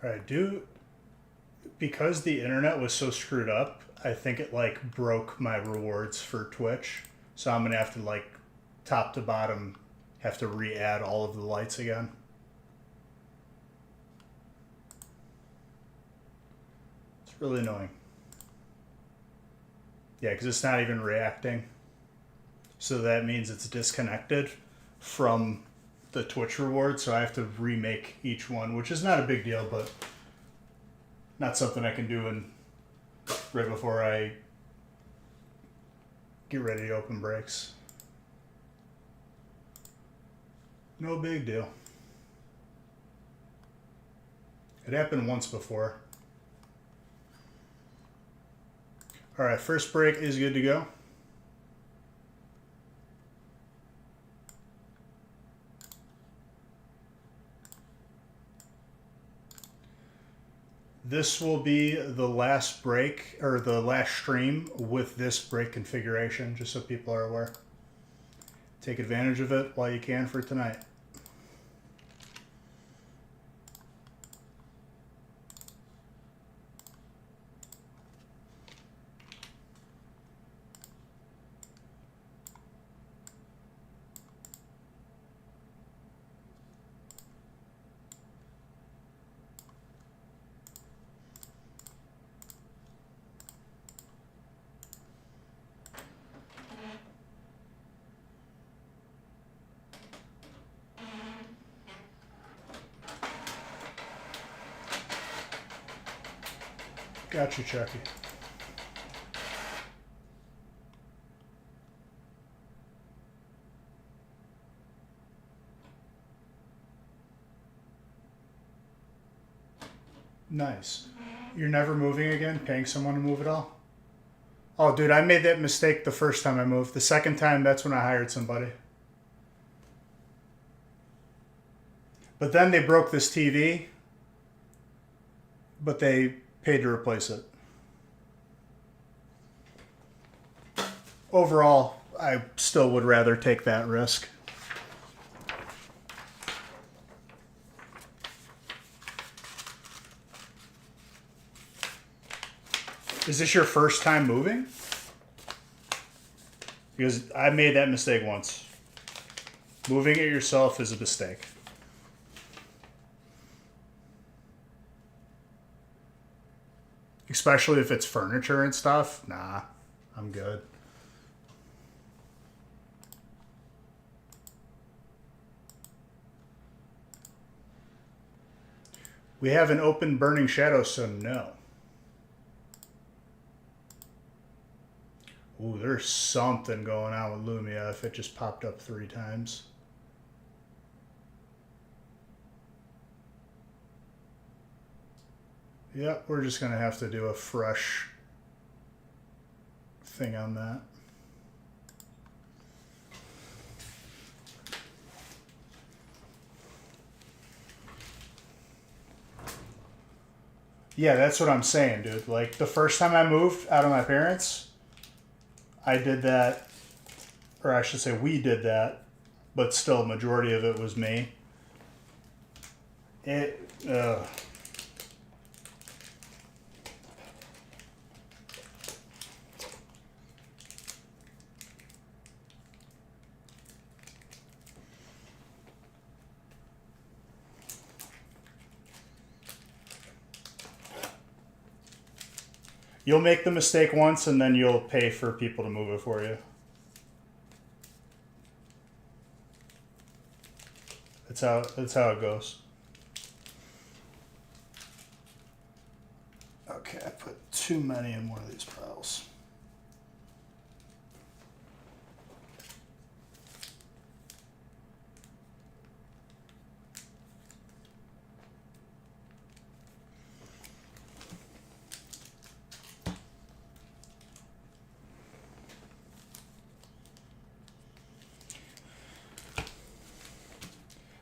All right, because the internet was so screwed up, I think it like broke my rewards for Twitch. So I'm gonna have to like top to bottom have to re-add all of the lights again. It's really annoying. Yeah, because it's not even reacting. So that means it's disconnected from the Twitch reward. So I have to remake each one, which is not a big deal, but not something I can do in right before I get ready to open breaks. No big deal. It happened once before. All right, first break is good to go. This will be the last break or the last stream with this break configuration, just so people are aware. Take advantage of it while you can for tonight. Got you, Chucky. Nice. You're never moving again? Paying someone to move it all? Oh, dude, I made that mistake the first time I moved. The second time, that's when I hired somebody. But then they broke this TV, but they paid to replace it. Overall, I still would rather take that risk. Is this your first time moving? Because I made that mistake once. Moving it yourself is a mistake. Especially if it's furniture and stuff. Nah, I'm good. We have an open Burning Shadow, so no. Ooh, there's something going on with Lumia if it just popped up 3 times. Yep, we're just going to have to do a fresh thing on that. Yeah, that's what I'm saying, dude. Like, the first time I moved out of my parents', I did that, or I should say we did that, but still, majority of it was me. You'll make the mistake once, and then you'll pay for people to move it for you. That's how it goes. Okay, I put too many in one of these piles.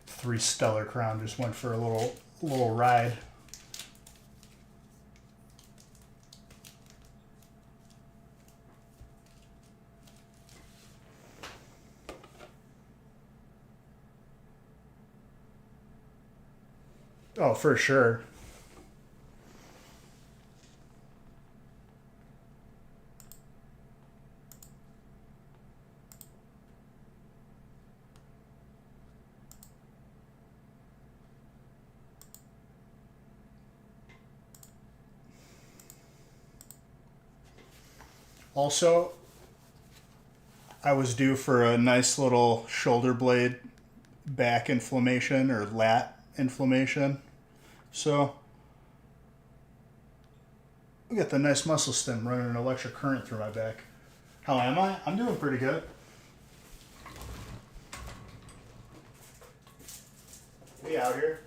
Three Stellar Crown just went for a little ride. Oh, for sure. Also, I was due for a nice little shoulder blade back inflammation or lat inflammation. So we got the nice muscle stim running an electric current through my back. How am I? I'm doing pretty good. We out here.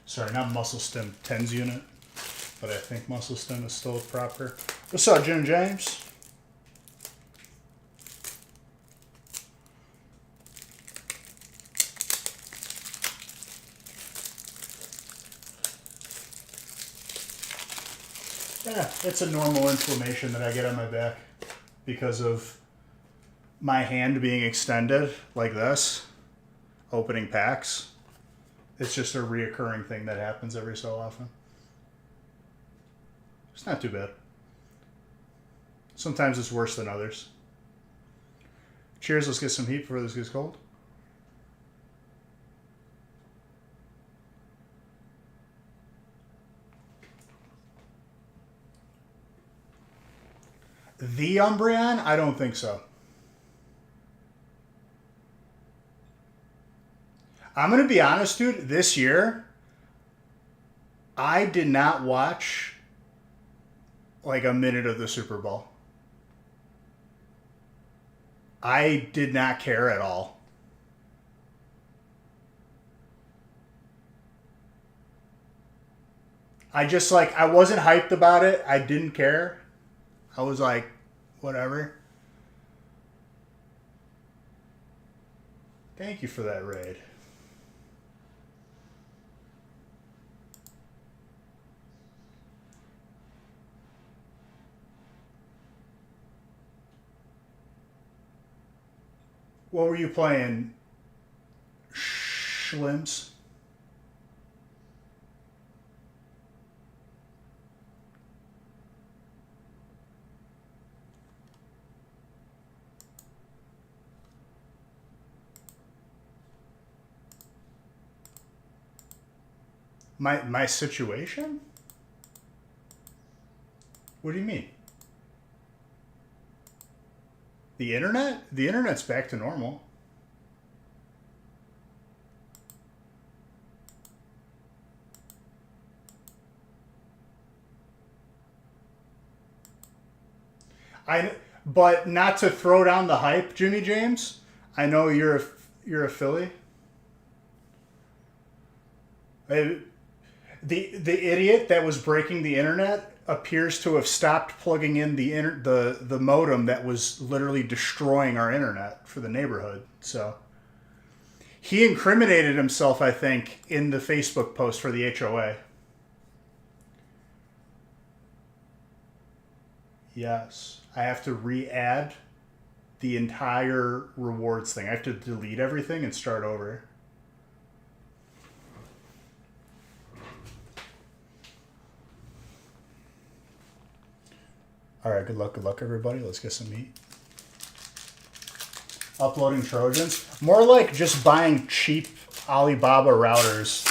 Sorry, not muscle stim, TENS unit, but I think muscle stim is still proper. What's up, Jim James? Yeah, it's a normal inflammation that I get on my back because of my hand being extended like this, opening packs. It's just a reoccurring thing that happens every so often. It's not too bad. Sometimes it's worse than others. Cheers, let's get some heat before this gets cold. The Umbreon? I don't think so. I'm going to be honest, dude. This year, I did not watch like a minute of the Super Bowl. I did not care at all. I just I wasn't hyped about it. I didn't care. I was like, whatever. Thank you for that raid. What were you playing? Schlimms? My situation? What do you mean? The internet? The internet's back to normal. But not to throw down the hype, Jimmy James. I know you're a Philly. The idiot that was breaking the internet appears to have stopped plugging in the modem that was literally destroying our internet for the neighborhood. So he incriminated himself, I think, in the Facebook post for the HOA. Yes, I have to re-add the entire rewards thing. I have to delete everything and start over. All right, good luck, everybody. Let's get some meat. Uploading Trojans. More like just buying cheap Alibaba routers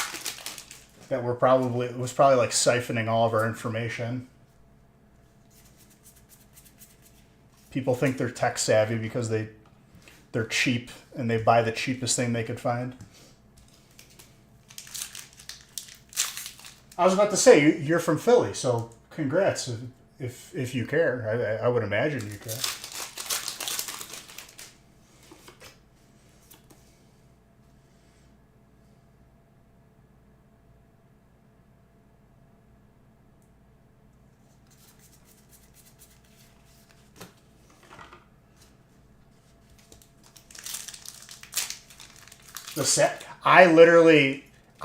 that was probably like siphoning all of our information. People think they're tech savvy because they're cheap and they buy the cheapest thing they could find. I was about to say, you're from Philly, so congrats. If you care, I would imagine you care.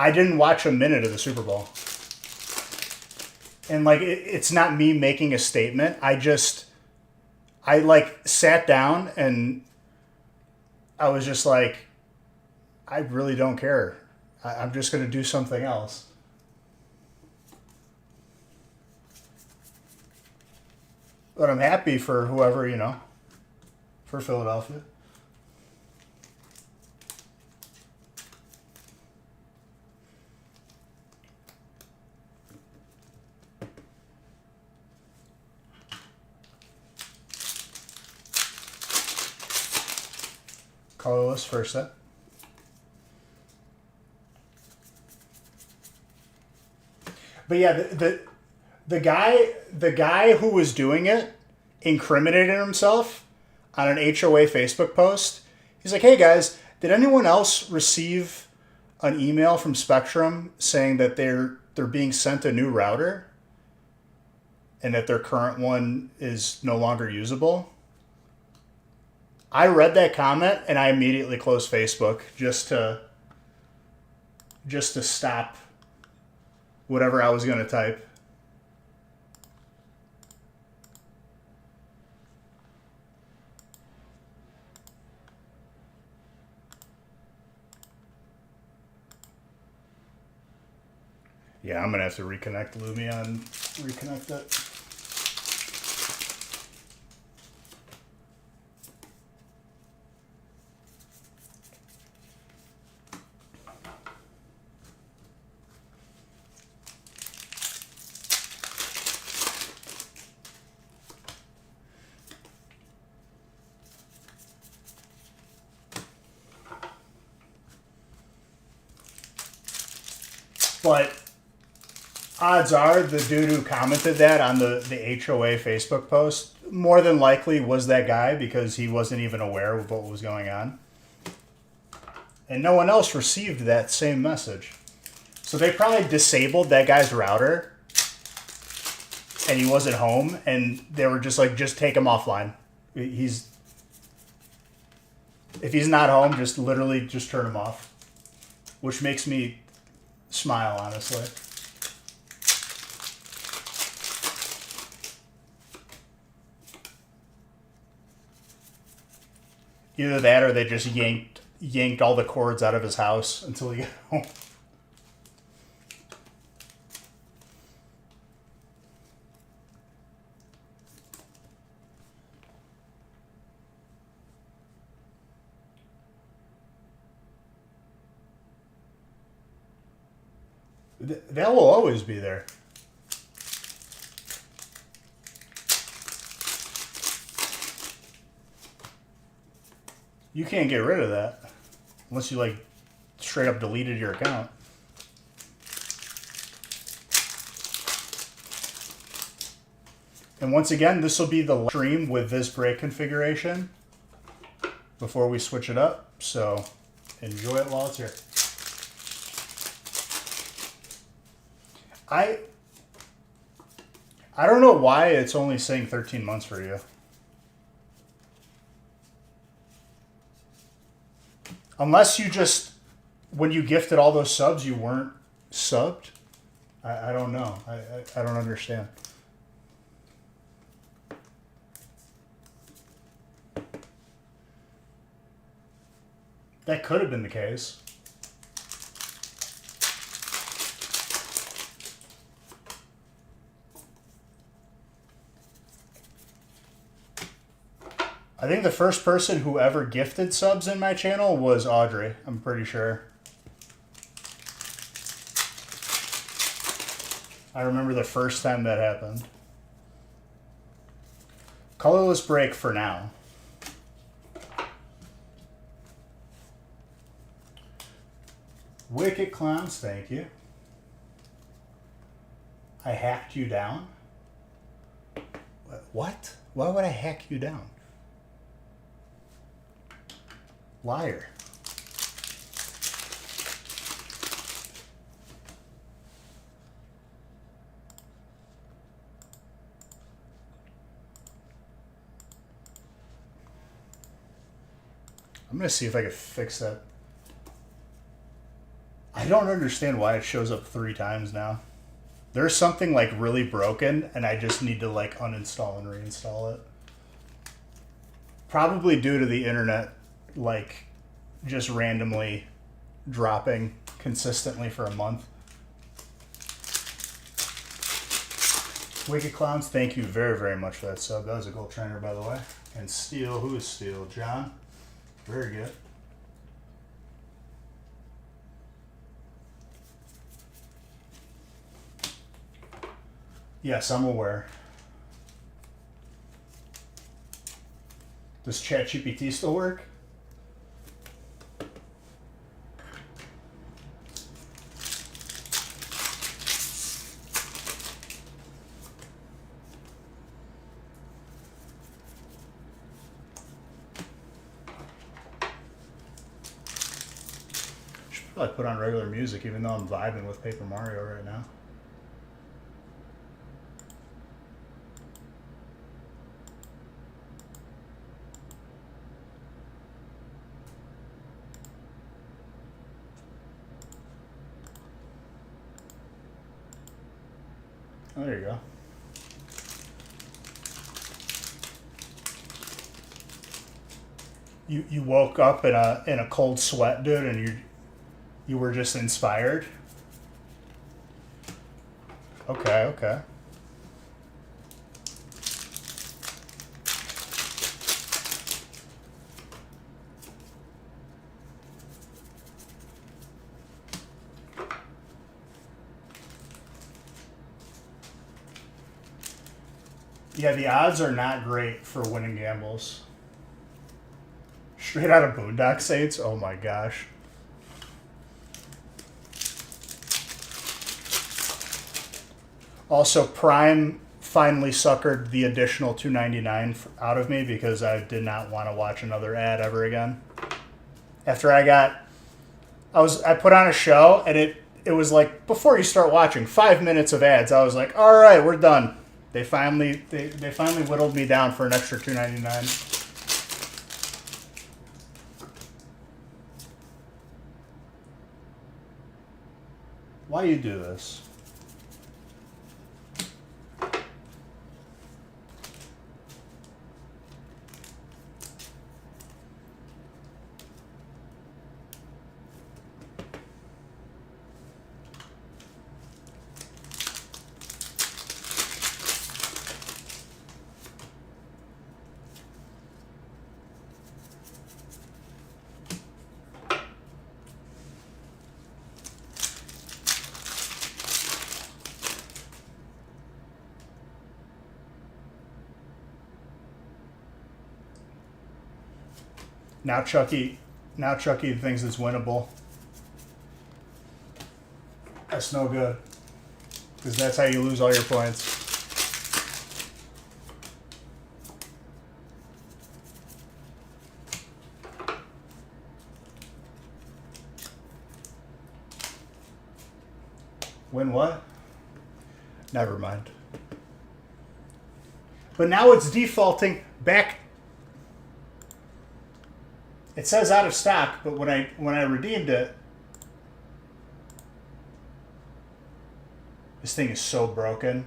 I didn't watch a minute of the Super Bowl. And it's not me making a statement. I sat down and I was just like, I really don't care. I'm just going to do something else. But I'm happy for whoever, you know, for Philadelphia. Colorless first set. But yeah, the guy who was doing it incriminated himself on an HOA Facebook post. He's like, "Hey guys, did anyone else receive an email from Spectrum saying that they're being sent a new router and that their current one is no longer usable?" I read that comment and I immediately closed Facebook just to stop whatever I was going to type. Yeah, I'm going to have to reconnect Lumion, reconnect it. But odds are the dude who commented that on the HOA Facebook post more than likely was that guy, because he wasn't even aware of what was going on. And no one else received that same message. So they probably disabled that guy's router and he wasn't home, and they were just like, just take him offline. If he's not home, just literally just turn him off. Which makes me smile, honestly. Either that or they just yanked all the cords out of his house until he got home. That will always be there. You can't get rid of that unless you like straight up deleted your account. And once again, this will be the stream with this break configuration before we switch it up. So enjoy it while it's here. I don't know why it's only saying 13 months for you. Unless you just, when you gifted all those subs, you weren't subbed. I don't know. I don't understand. That could have been the case. I think the first person who ever gifted subs in my channel was Audrey. I'm pretty sure. I remember the first time that happened. Colorless break for now. Wicked Clowns, thank you. I hacked you down? What? Why would I hack you down? Liar. I'm going to see if I can fix that. I don't understand why it shows up 3 times now. There's something like really broken and I just need to like uninstall and reinstall it. Probably due to the internet like just randomly dropping consistently for a month. Wicked Clowns, thank you very, very much for that sub. That was a gold trainer, by the way. And Steel, who is Steel? John? Very good. Yes, I'm aware. Does ChatGPT still work? Should probably put on regular music, even though I'm vibing with Paper Mario right now. Oh, there you go. You woke up in a cold sweat, dude, and you were just inspired. Okay, okay. Yeah, the odds are not great for winning gambles. Straight out of Boondock Saints? Oh my gosh. Also, Prime finally suckered the additional $2.99 out of me because I did not want to watch another ad ever again. After I put on a show and it was like, before you start watching, 5 minutes of ads. I was like, all right, we're done. They finally whittled me down for an extra $2.99. Why you do this? Now Chucky thinks it's winnable. That's no good. Because that's how you lose all your points. Win what? Never mind. But now it's defaulting back. It says out of stock, but when I redeemed it, this thing is so broken.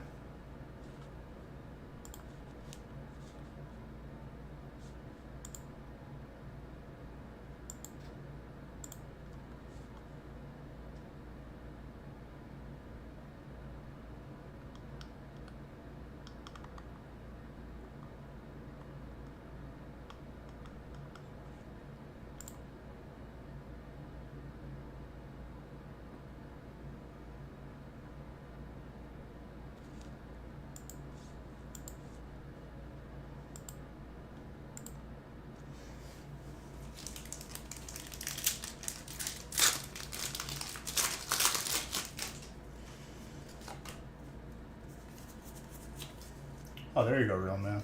Oh, there you go, real man.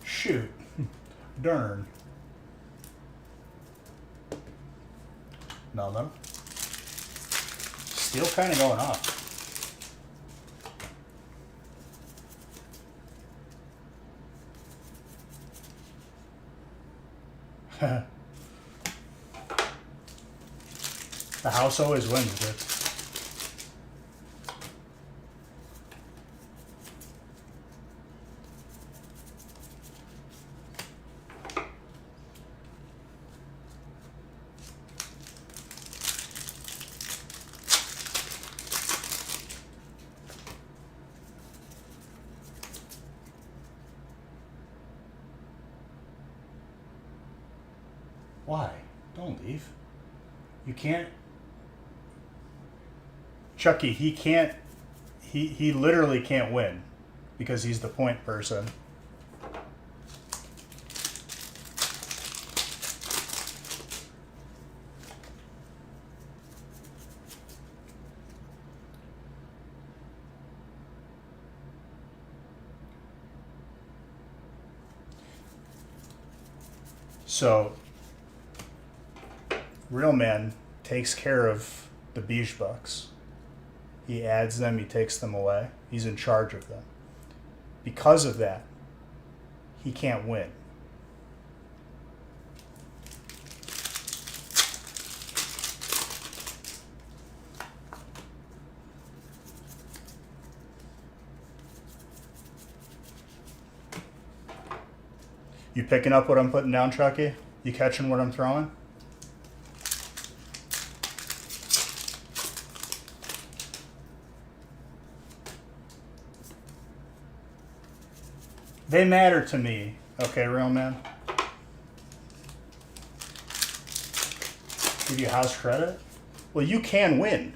Shoot. Darn. No. Still kind of going off. The house always wins, dude. Why? Don't leave. You can't. Chucky, he can't. He literally can't win because he's the point person. So, Real Man takes care of the Beige Bucks. He adds them, he takes them away. He's in charge of them. Because of that, he can't win. You picking up what I'm putting down, Chucky? You catching what I'm throwing? They matter to me. Okay, Real Man? Give you house credit? Well, you can win.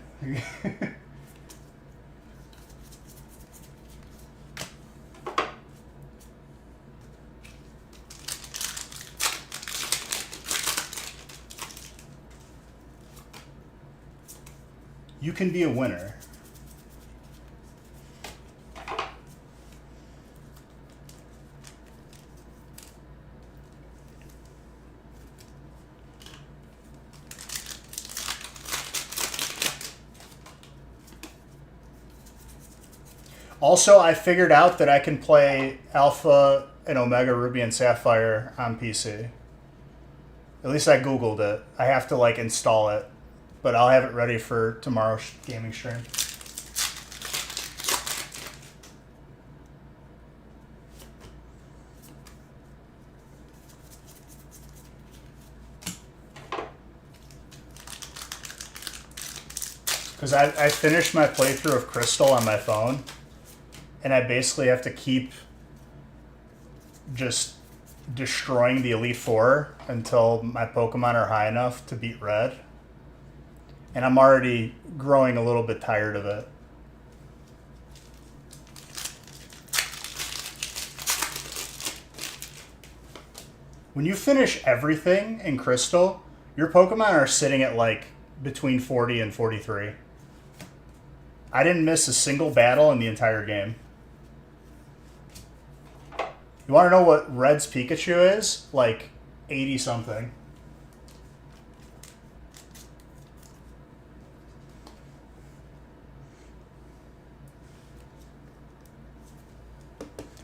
You can be a winner. Also, I figured out that I can play Alpha and Omega Ruby and Sapphire on PC. At least I Googled it. I have to like install it, but I'll have it ready for tomorrow's gaming stream. Because I finished my playthrough of Crystal on my phone, and I basically have to keep just destroying the Elite Four until my Pokemon are high enough to beat Red. And I'm already growing a little bit tired of it. When you finish everything in Crystal, your Pokemon are sitting at like between 40 and 43. I didn't miss a single battle in the entire game. You want to know what Red's Pikachu is? Like 80 something.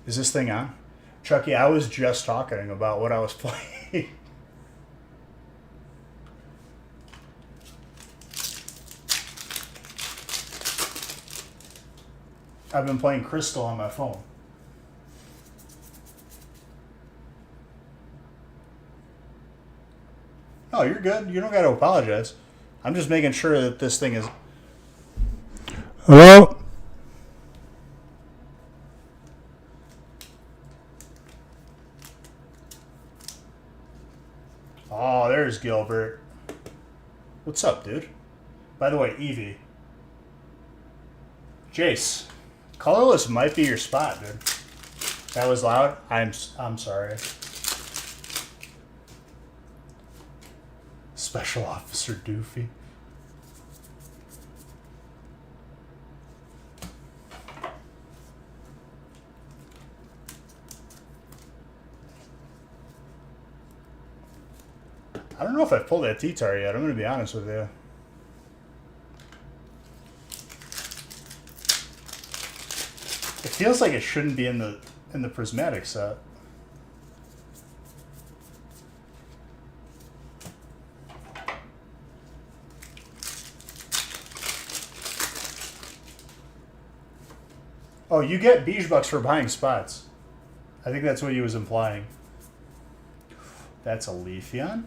Is this thing on? Chucky, I was just talking about what I was playing. I've been playing Crystal on my phone. Oh, you're good. You don't got to apologize. I'm just making sure that this thing is... Hello? Oh, there's Gilbert. What's up, dude? By the way, Eevee. Jace. Colorless might be your spot, dude. That was loud? I'm sorry. Special Officer Doofy. I don't know if I've pulled that T-Tar yet. I'm going to be honest with you. It feels like it shouldn't be in the prismatic set. Oh, you get Beige Bucks for buying spots. I think that's what he was implying. That's a Leafeon.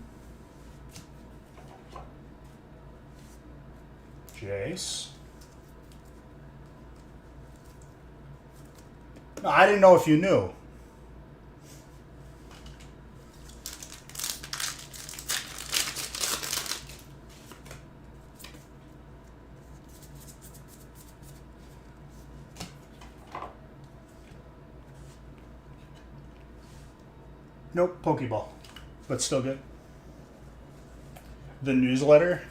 Jace. No, I didn't know if you knew. Nope, Pokeball. But still good. The newsletter.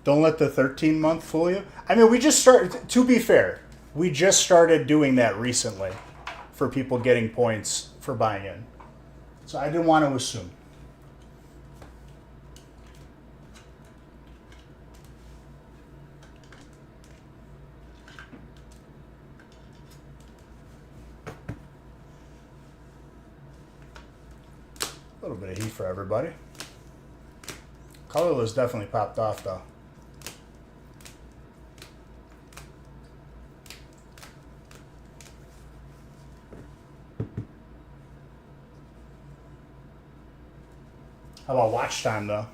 Don't let the 13-month fool you. I mean, we just started, to be fair, we just started doing that recently for people getting points for buying in. So I didn't want to assume. A little bit of heat for everybody. Colorless definitely popped off though. How about watch time though?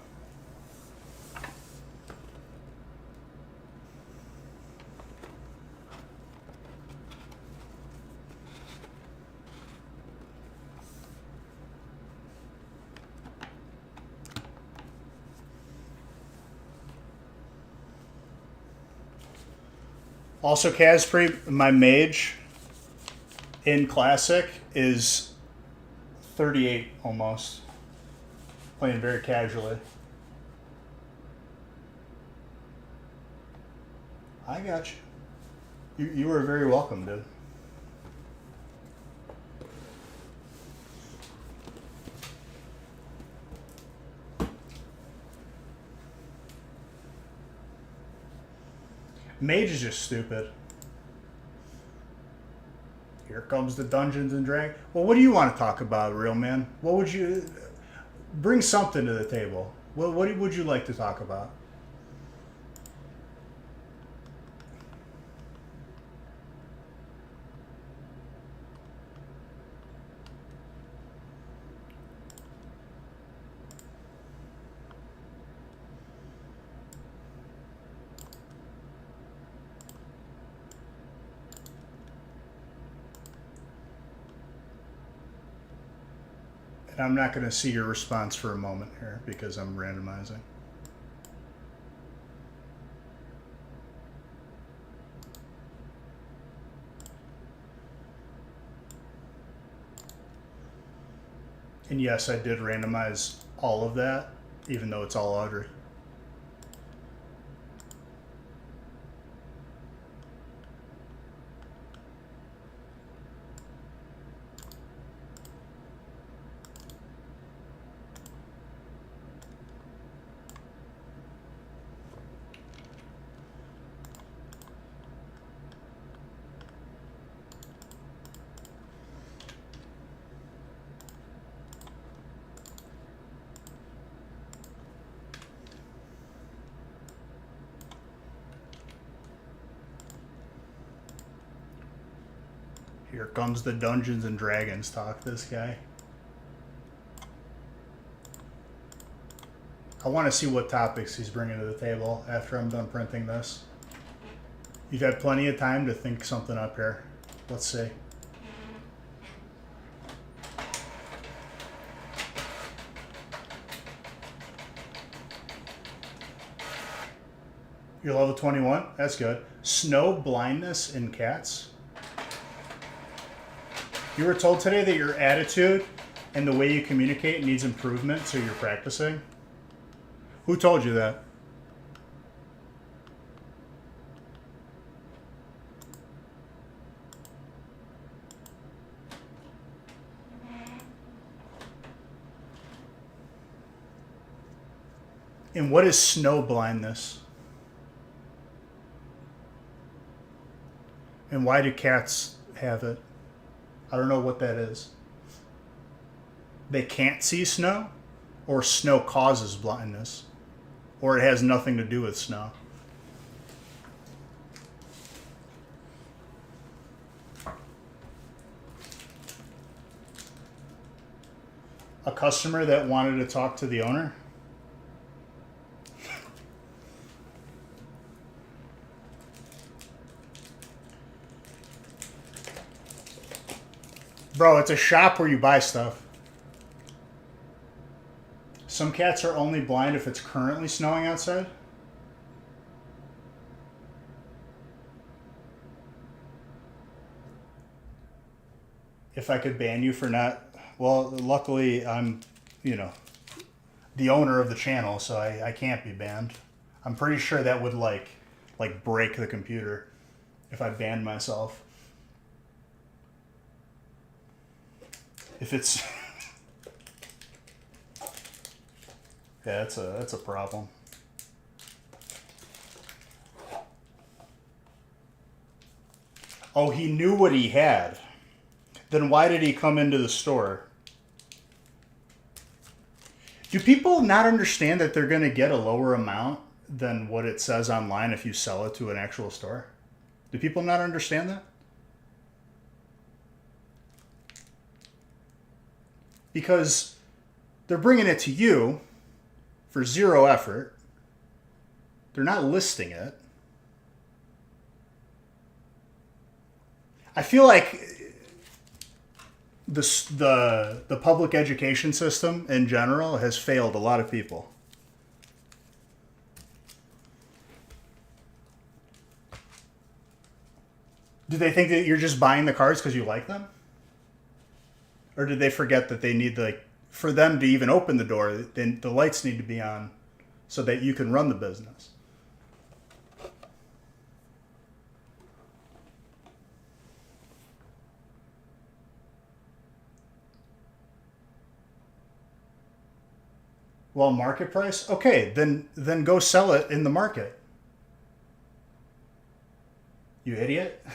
Also, Caspre, my mage in Classic is 38 almost. Playing very casually. I got you. You were very welcome, dude. Mage is just stupid. Here comes the Dungeons and Dragons. Well, what do you want to talk about, real man? What would you... Bring something to the table. What would you like to talk about? And I'm not going to see your response for a moment here because I'm randomizing. And yes, I did randomize all of that, even though it's all Audrey. Here comes the Dungeons and Dragons talk, this guy. I want to see what topics he's bringing to the table after I'm done printing this. You've had plenty of time to think something up here. Let's see. You're level 21? That's good. Snow blindness in cats. You were told today that your attitude and the way you communicate needs improvement, so you're practicing. Who told you that? And what is snow blindness? And why do cats have it? I don't know what that is. They can't see snow? Or snow causes blindness? Or it has nothing to do with snow? A customer that wanted to talk to the owner? Bro, it's a shop where you buy stuff. Some cats are only blind if it's currently snowing outside. if I could ban you for not, well, luckily I'm, you know, the owner of the channel, so I can't be banned. I'm pretty sure that would like break the computer if I banned myself. If it's yeah, that's a problem. Oh, he knew what he had. Then why did he come into the store? Do people not understand that they're going to get a lower amount than what it says online if you sell it to an actual store? Do people not understand that? Because they're bringing it to you for zero effort. They're not listing it. I feel like the public education system in general has failed a lot of people. Do they think that you're just buying the cards because you like them? Or did they forget that they need, like, for them to even open the door, then the lights need to be on so that you can run the business? Well, market price? Okay, then go sell it in the market. You idiot.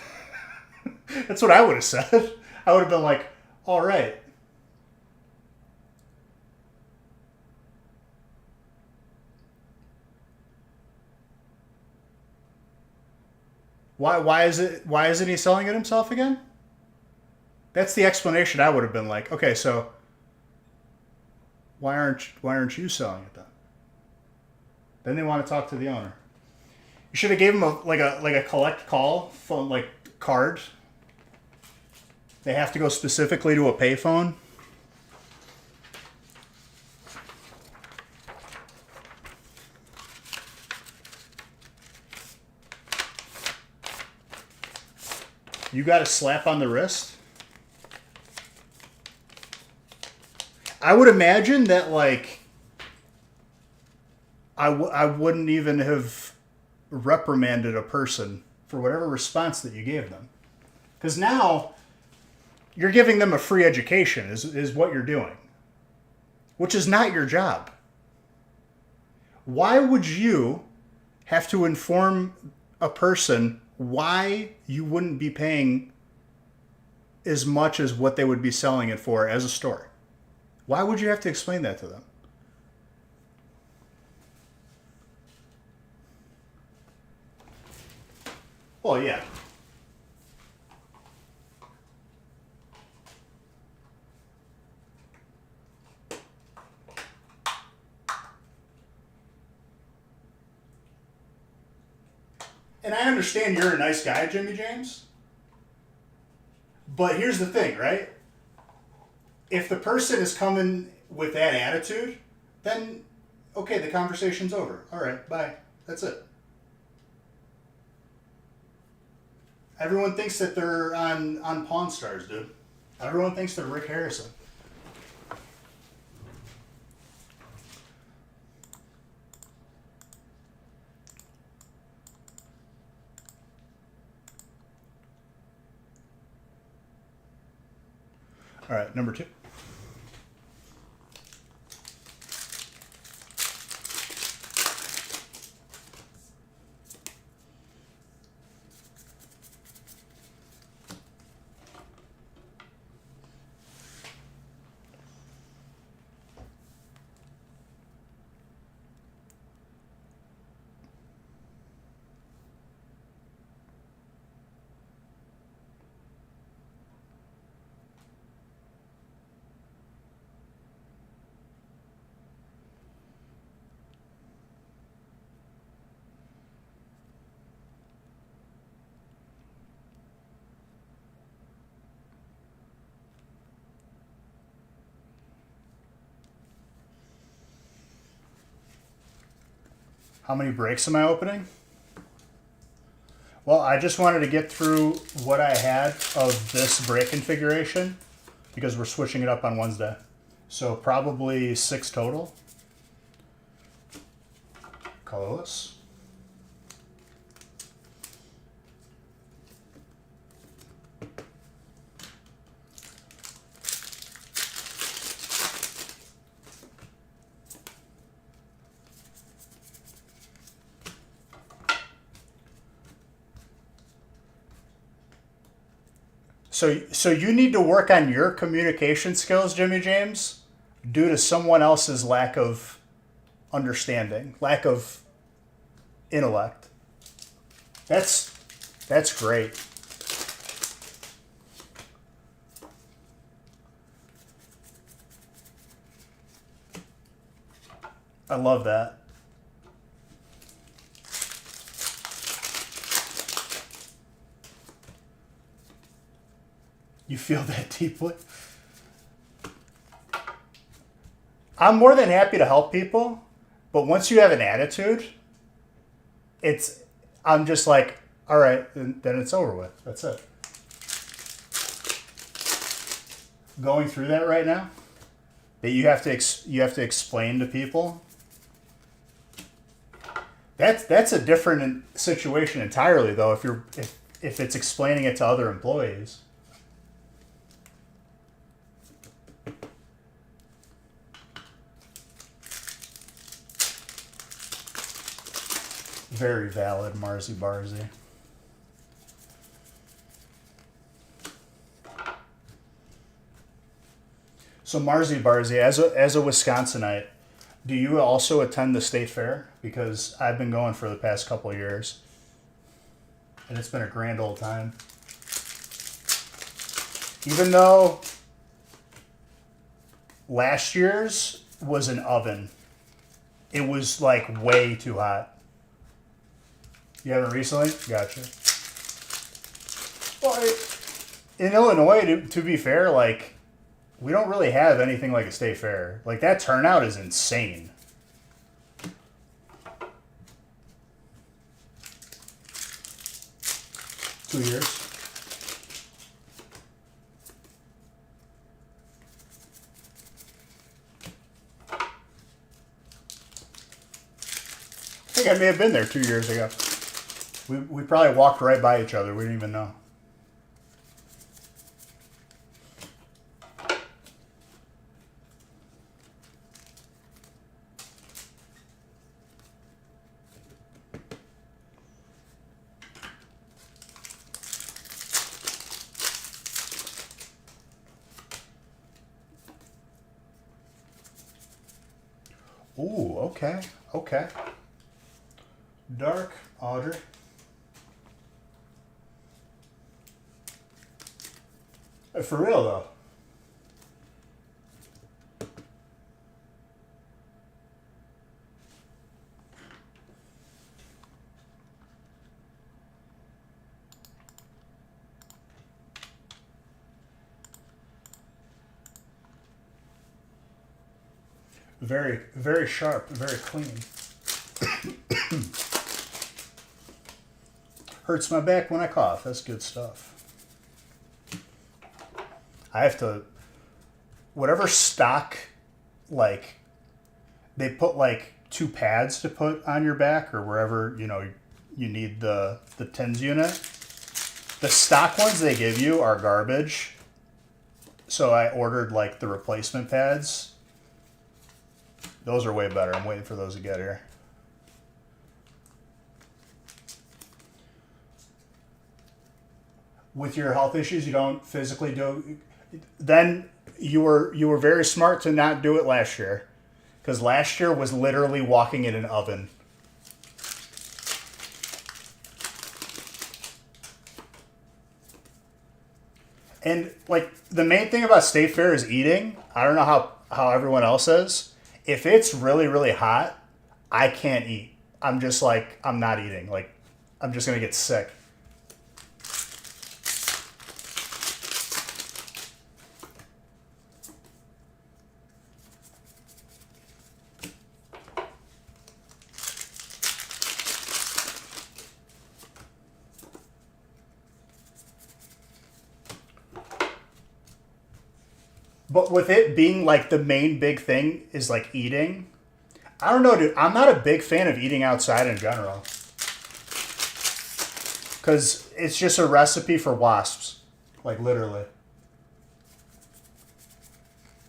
That's what I would have said. I would have been like, all right. Why isn't he selling it himself again? That's the explanation I would have been like, okay, so why aren't you selling it then? Then they want to talk to the owner. You should have gave him a collect call phone, like, card. They have to go specifically to a payphone. You got a slap on the wrist? I would imagine that, like, I wouldn't even have reprimanded a person for whatever response that you gave them. Because now you're giving them a free education is what you're doing, which is not your job. Why would you have to inform a person why you wouldn't be paying as much as what they would be selling it for as a store? Why would you have to explain that to them? Well, yeah. And I understand you're a nice guy, Jimmy James. But here's the thing, right? If the person is coming with that attitude, then, okay, the conversation's over. All right, bye. That's it. Everyone thinks that they're on Pawn Stars, dude. Everyone thinks they're Rick Harrison. All right, number 2. How many breaks am I opening? Well, I just wanted to get through what I had of this break configuration because we're switching it up on Wednesday. So probably 6 total. Colorless. So you need to work on your communication skills, Jimmy James, due to someone else's lack of understanding, lack of intellect. That's great. I love that. You feel that deeply? I'm more than happy to help people, but once you have an attitude, I'm just like, all right, then it's over with. That's it. Going through that right now, that you have to explain to people. That's a different situation entirely, though. If it's explaining it to other employees. Very valid, Marzi Barzi. So Marzi Barzi, as a Wisconsinite, do you also attend the state fair? Because I've been going for the past couple of years, and it's been a grand old time. Even though last year's was an oven, it was like way too hot. You haven't recently? Gotcha. Well, in Illinois, to be fair, like, we don't really have anything like a state fair. Like, that turnout is insane. Two years. I think I may have been there 2 years ago. We probably walked right by each other. We didn't even know. Ooh, okay. Okay. Dark, Audrey. For real, though. Very, very sharp, very clean. Hurts my back when I cough. That's good stuff. I have to, whatever stock, like, they put like 2 pads to put on your back or wherever, you need the TENS unit. The stock ones they give you are garbage. So I ordered like the replacement pads. Those are way better. I'm waiting for those to get here. With your health issues, you don't physically do. Then you were very smart to not do it last year, because last year was literally walking in an oven. And like the main thing about state fair is eating. I don't know how everyone else is. If it's really, really hot, I can't eat. I'm just like, I'm not eating. Like, I'm just going to get sick. But with it being like the main big thing is like eating. I don't know, dude. I'm not a big fan of eating outside in general. Because it's just a recipe for wasps. Like, literally.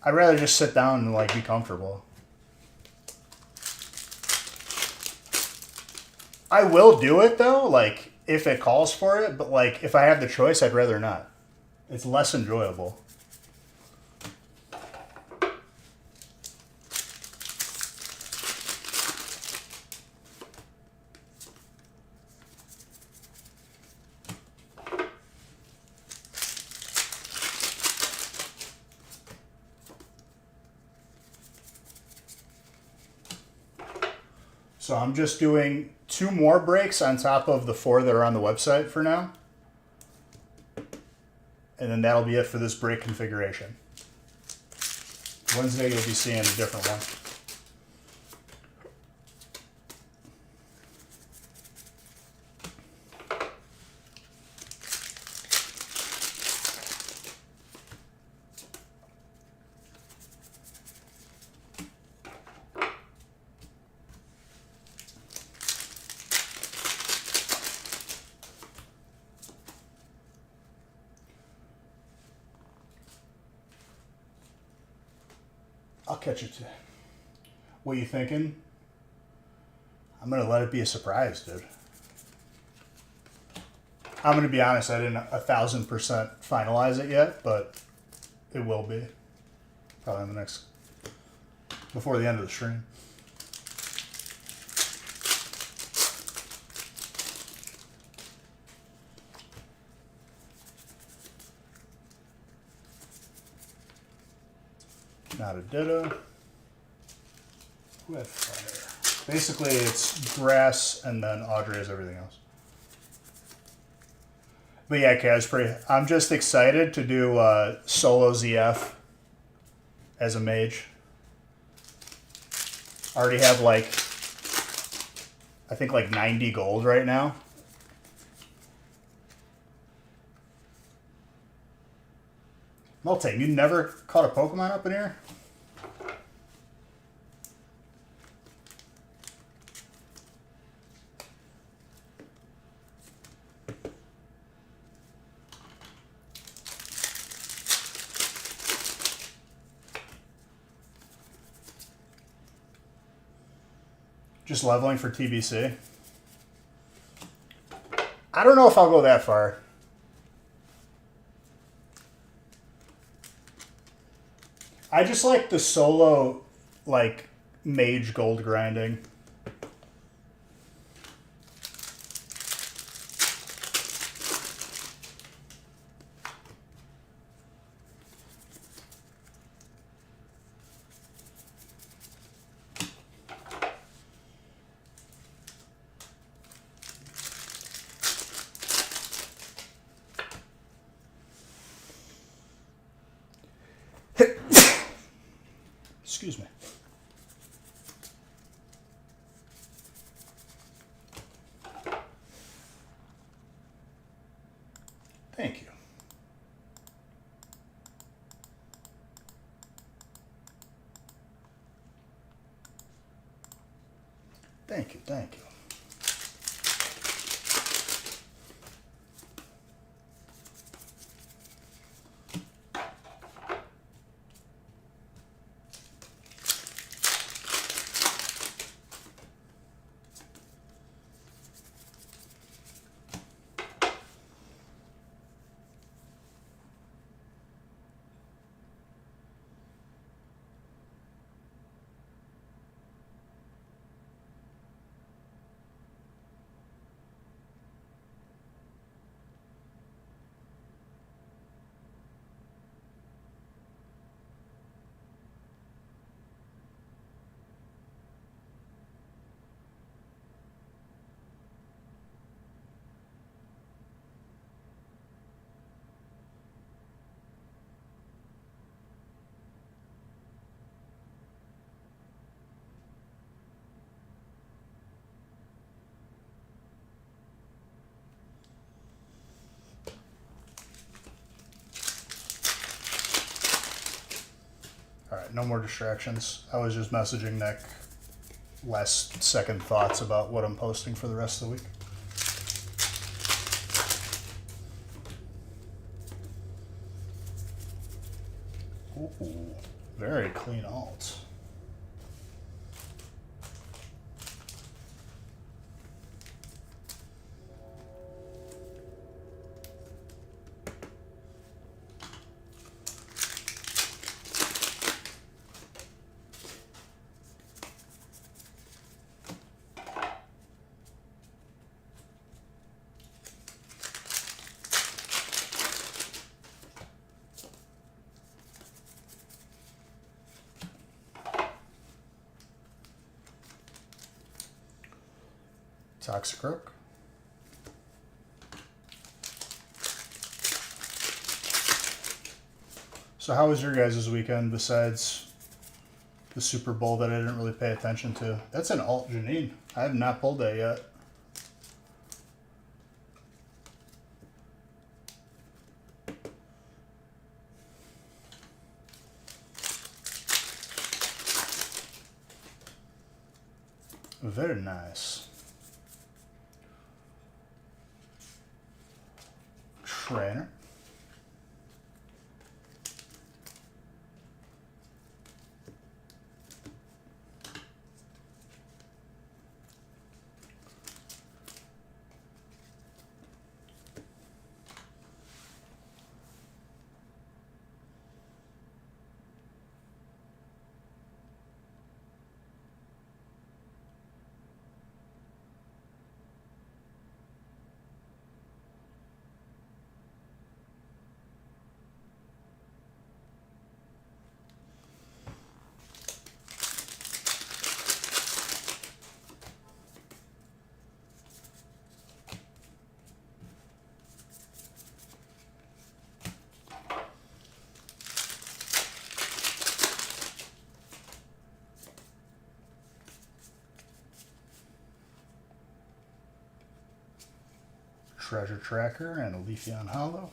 I'd rather just sit down and like be comfortable. I will do it though, like if it calls for it, but like if I have the choice, I'd rather not. It's less enjoyable. So I'm just doing 2 more breaks on top of the 4 that are on the website for now. And then that'll be it for this break configuration. Wednesday you'll be seeing a different one. I'll catch it. What you thinking? I'm gonna let it be a surprise, dude. I'm gonna be honest. I didn't 1,000% finalize it yet, but it will be probably in the next before the end of the stream. Not a ditto. Who had fire? Basically, it's grass, and then Audrey has everything else. But yeah, Casper, I'm just excited to do solo ZF as a mage. I already have like, I think like 90 gold right now. Meltane, you never caught a Pokemon up in here? Just leveling for TBC. I don't know if I'll go that far. I just like the solo, like, mage gold grinding. Excuse me. Thank you. Thank you, thank you. Alright, no more distractions. I was just messaging Nick last second thoughts about what I'm posting for the rest of the week. Ooh, very clean alt. Toxicroak. So how was your guys' weekend besides the Super Bowl that I didn't really pay attention to? That's an alt Janine. I have not pulled that yet. Very nice. Trainer. Treasure Tracker and a Leafeon Hollow.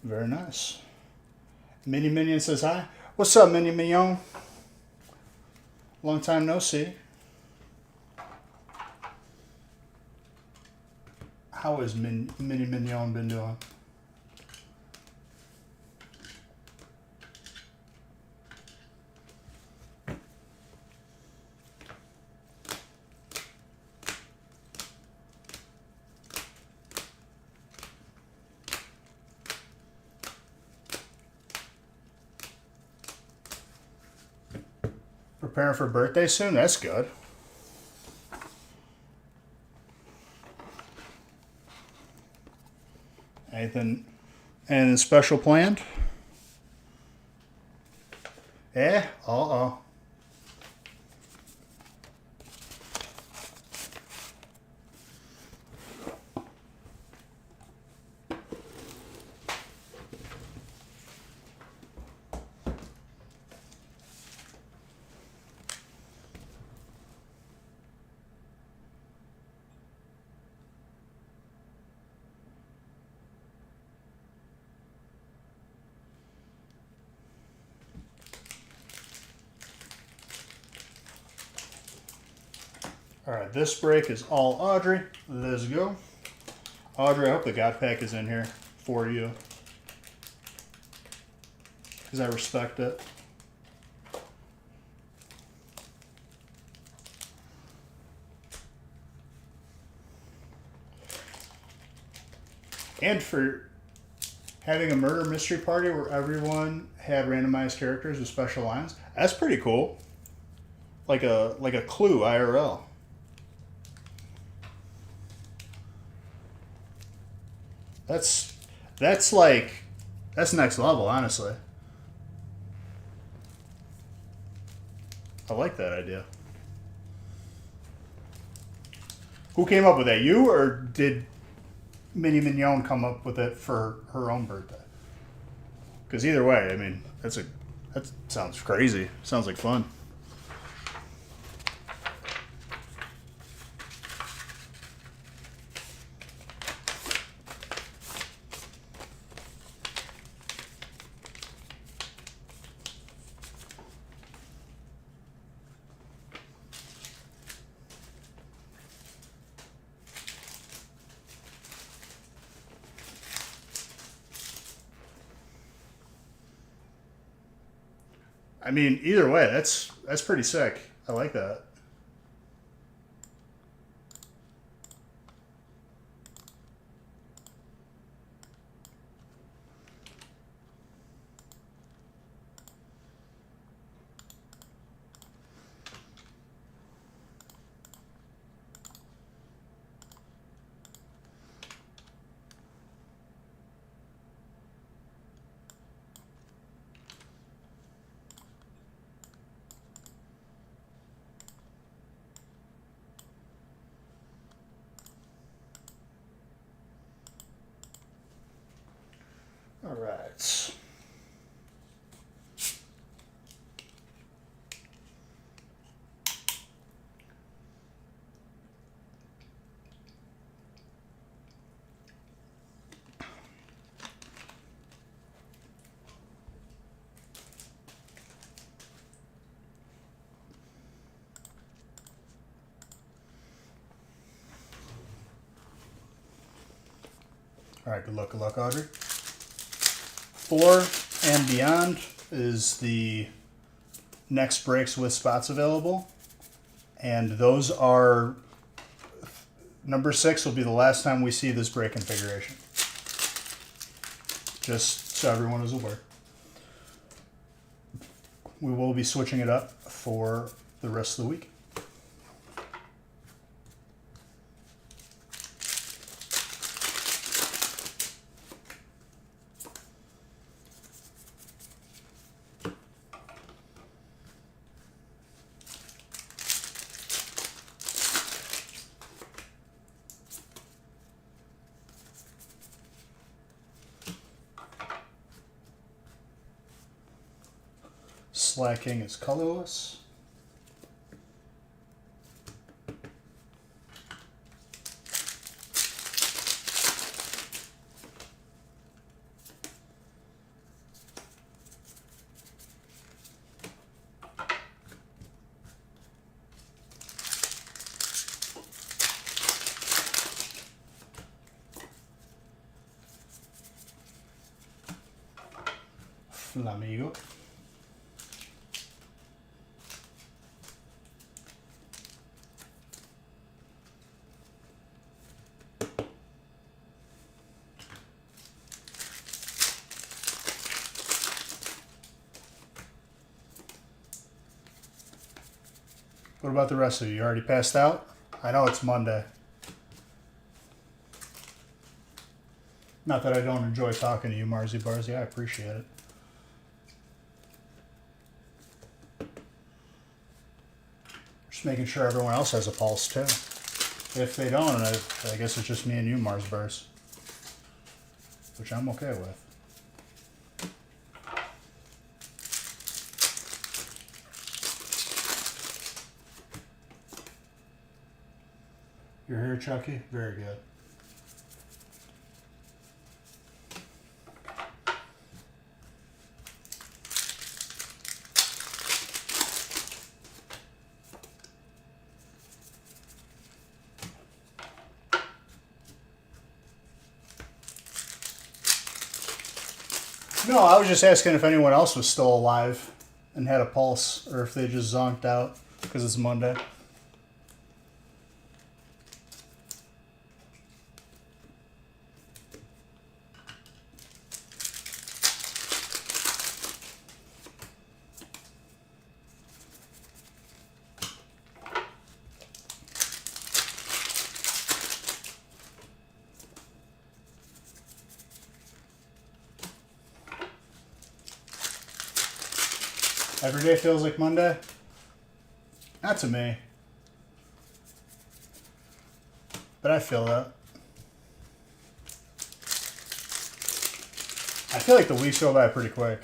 Very nice. Mini Minion says hi. What's up, Mini Mignon? Long time no see. How has Mini Mignon been doing? Preparing for birthday soon? That's good. Anything special planned? Yeah? Uh-oh. All right, this break is all Audrey. Let's go. Audrey, I hope the God Pack is in here for you, because I respect it. And for having a murder mystery party where everyone had randomized characters with special lines. That's pretty cool. Like a Clue IRL. That's that's like that's next level, honestly. I like that idea. Who came up with that? You or did Minnie Mignon come up with it for her own birthday? Because either way, I mean, that sounds crazy. Sounds like fun. I mean, either way, that's pretty sick. I like that. All right. All right. Good luck, Audrey. 4 and Beyond is the next breaks with spots available, and those are number 6 will be the last time we see this break configuration. Just so everyone is aware. We will be switching it up for the rest of the week. Slacking is colorless. Flamigo. What about the rest of you? You already passed out? I know it's Monday. Not that I don't enjoy talking to you, Marzi Barzi. I appreciate it. Just making sure everyone else has a pulse, too. If they don't, I guess it's just me and you, Mars Bars. Which I'm okay with. You're here, Chucky? Very good. No, I was just asking if anyone else was still alive and had a pulse, or if they just zonked out because it's Monday. Every day feels like Monday? Not to me. But I feel that. I feel like the weeks go by pretty quick.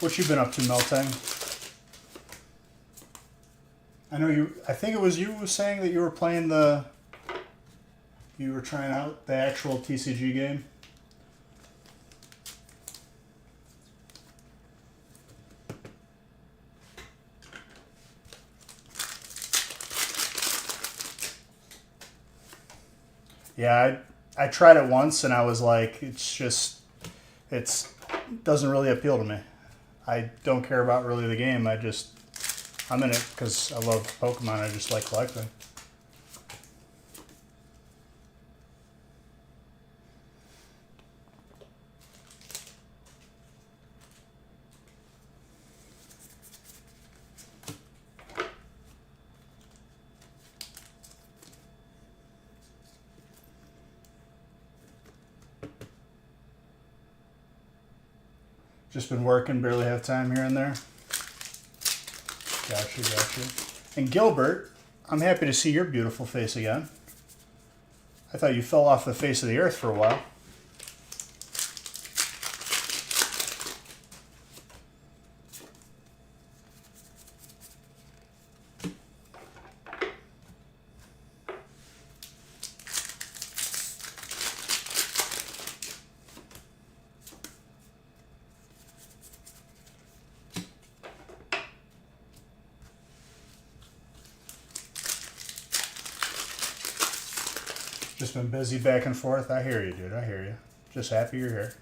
What you been up to, Meltang? I know you. I think it was you who was saying that you were playing the. You were trying out the actual TCG game. Yeah, I tried it once and I was like, it's doesn't really appeal to me. I don't care about really the game. I'm in it because I love Pokemon. I just like collecting. Just been working, barely have time here and there. Gotcha. And Gilbert, I'm happy to see your beautiful face again. I thought you fell off the face of the earth for a while. Just been busy back and forth. I hear you, dude. I hear you. Just happy you're here.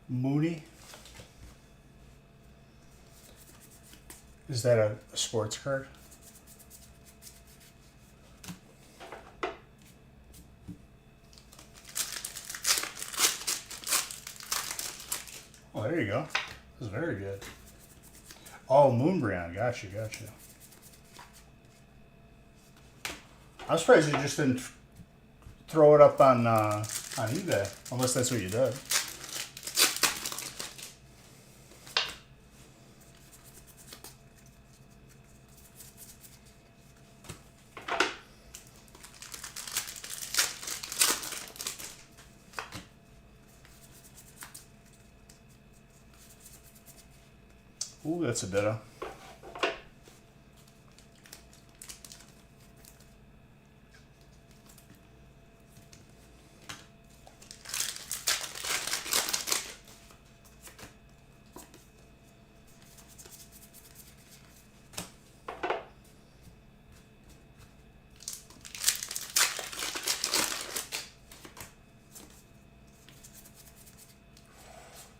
Mooney? Is that a sports card? Oh, there you go. That's very good. Oh, Moonbreon. Gotcha. I'm surprised you just didn't throw it up on eBay, unless that's what you did. Ooh, that's a ditto.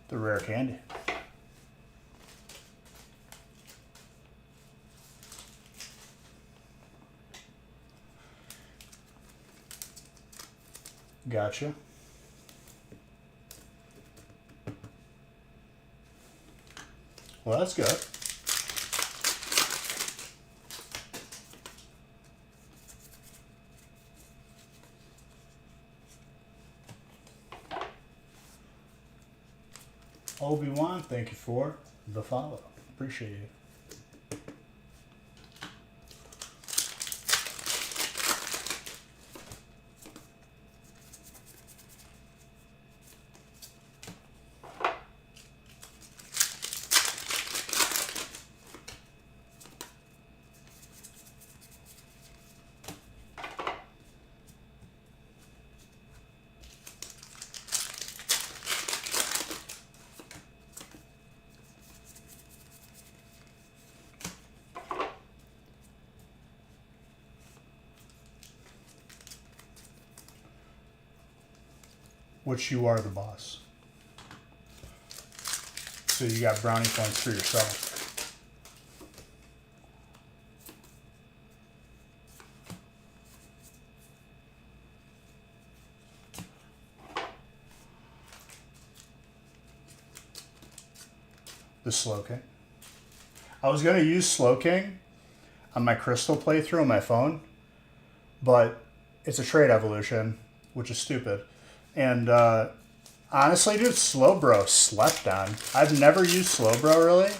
The rare candy. Gotcha. Well, that's good. Obi-Wan, thank you for the follow. Appreciate it. which you are the boss. So you got brownie points for yourself. The Slowking. I was going to use Slowking on my Crystal playthrough on my phone, but it's a trait evolution, which is stupid. And honestly, dude, Slowbro slept on. I've never used Slowbro, really.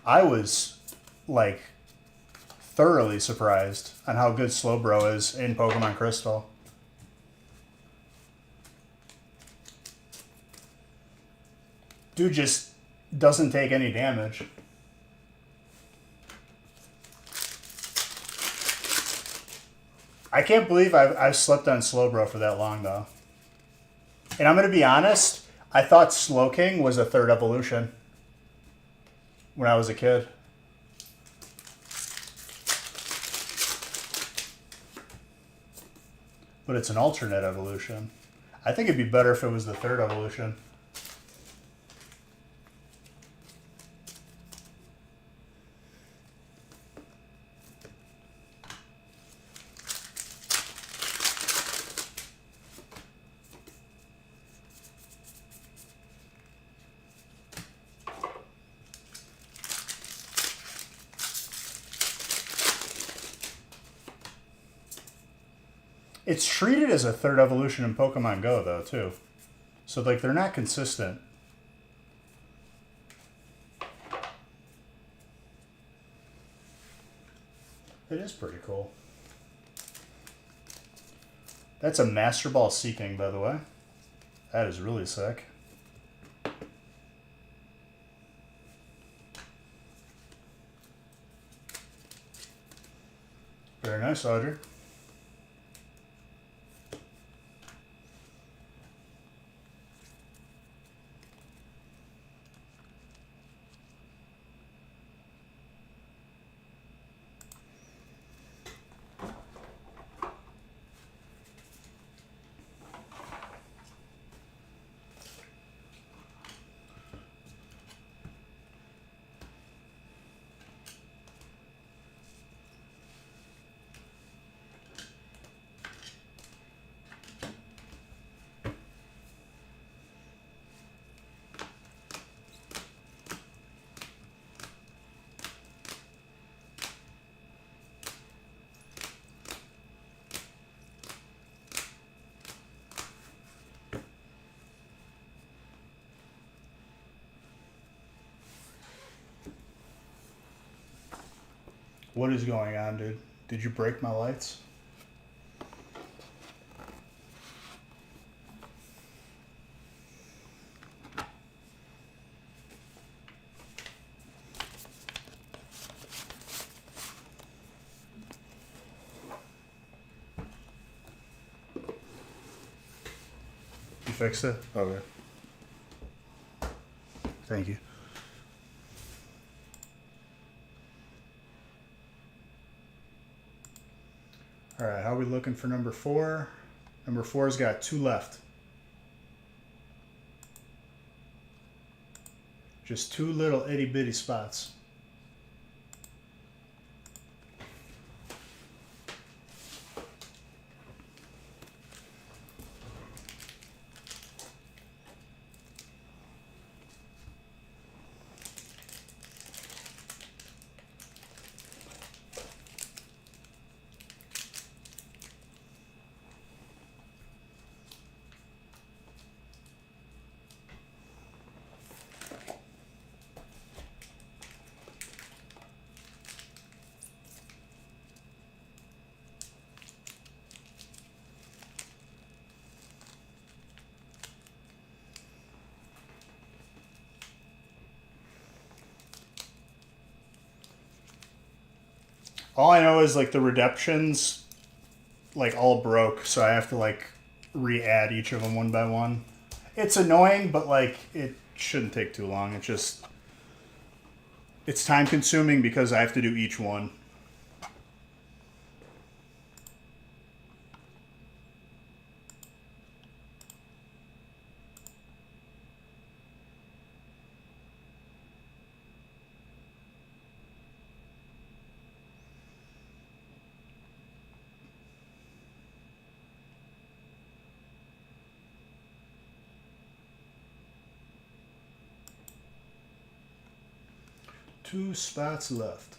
I was, like, thoroughly surprised on how good Slowbro is in Pokemon Crystal. Dude just doesn't take any damage. I can't believe I've slept on Slowbro for that long, though. And I'm going to be honest, I thought Slowking was a third evolution when I was a kid. But it's an alternate evolution. I think it'd be better if it was the third evolution. It's treated as a third evolution in Pokemon Go, though, too. So, like, they're not consistent. It is pretty cool. That's a Master Ball Seeking, by the way. That is really sick. Very nice, Audrey. What is going on, dude? Did you break my lights? You fixed it? Okay. Thank you. All right, how are we looking for number 4? Number 4's got 2 left. Just 2 little itty bitty spots. All I know is, like, the redemptions, like, all broke, so I have to, like, re-add each of them one by one. It's annoying, but, like, it shouldn't take too long. It just... It's time-consuming because I have to do each one. 2 spots left.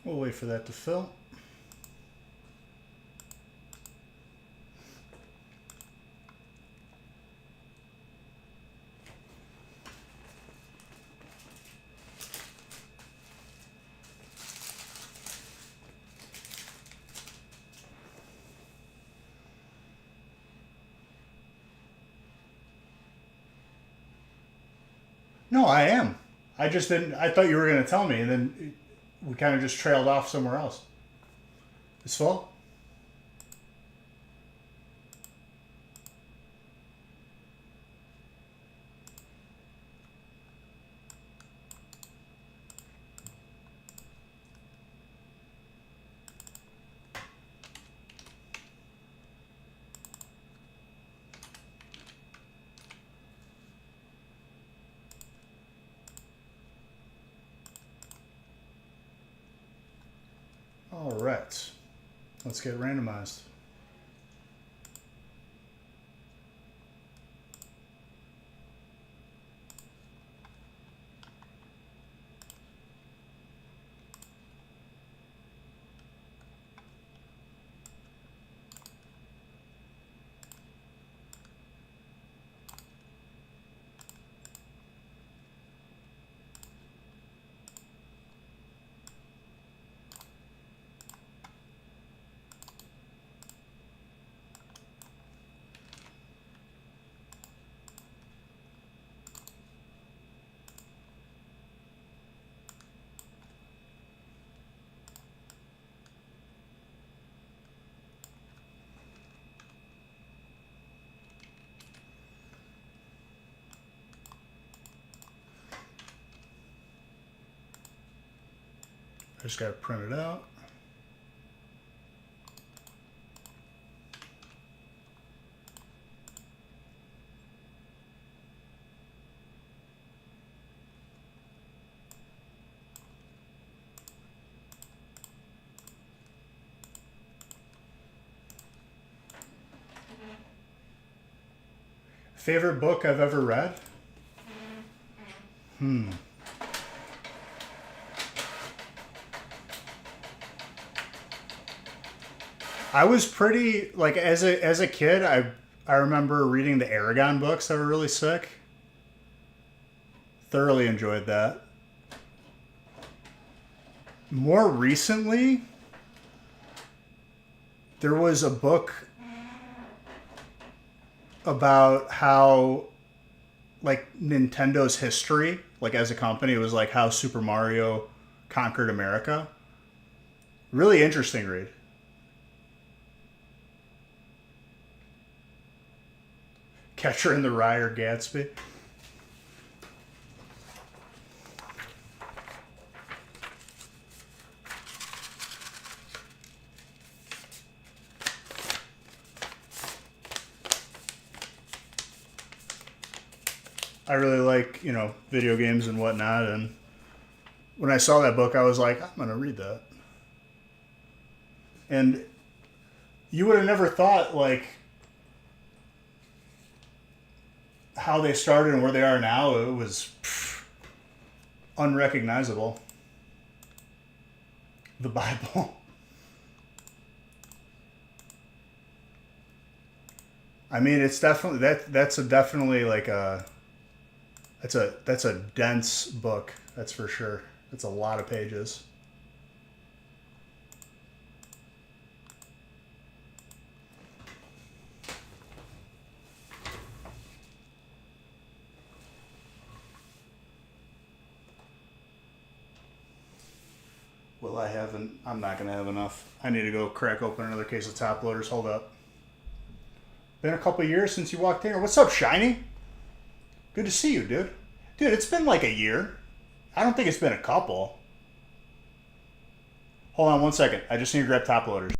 We'll wait for that to fill. No, I am. I just didn't. I thought you were going to tell me, and then we kind of just trailed off somewhere else. It's full? All right. Let's get randomized. I just got to print it out. Favorite book I've ever read? I was pretty like as a kid. I remember reading the Aragon books that were really sick. Thoroughly enjoyed that. More recently, there was a book about how like Nintendo's history, like as a company, it was like how Super Mario conquered America. Really interesting read. Catcher in the Rye or Gatsby. I really like, video games and whatnot, and when I saw that book, I was like, I'm going to read that. And you would have never thought, like, how they started and where they are now, it was unrecognizable. The Bible. I mean, it's definitely, that's definitely like a That's a dense book. That's for sure. It's a lot of pages. Well, I'm not going to have enough. I need to go crack open another case of top loaders. Hold up. Been a couple years since you walked in. What's up, Shiny? Good to see you, dude. Dude, it's been like a year. I don't think it's been a couple. Hold on 1 second. I just need to grab top loaders.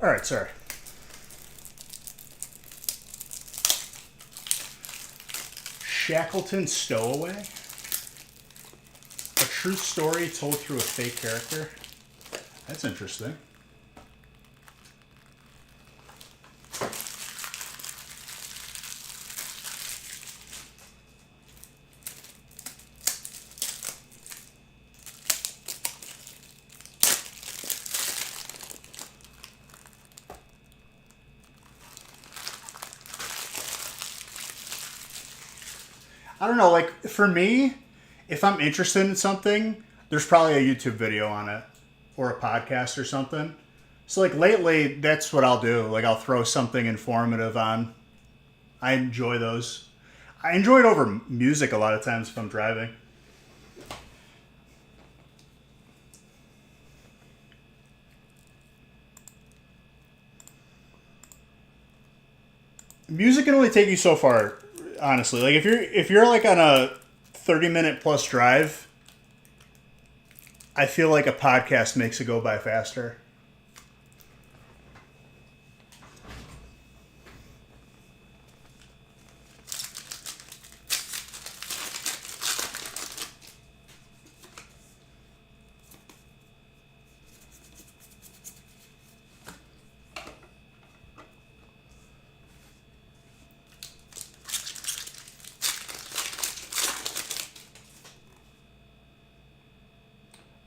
All right, sorry. Shackleton Stowaway? A true story told through a fake character? That's interesting. I don't know, like, for me, if I'm interested in something, there's probably a YouTube video on it or a podcast or something. So, like, lately, that's what I'll do. Like, I'll throw something informative on. I enjoy those. I enjoy it over music a lot of times if I'm driving. Music can only take you so far, honestly. Like, if you're like on a 30-minute plus drive, I feel like a podcast makes it go by faster.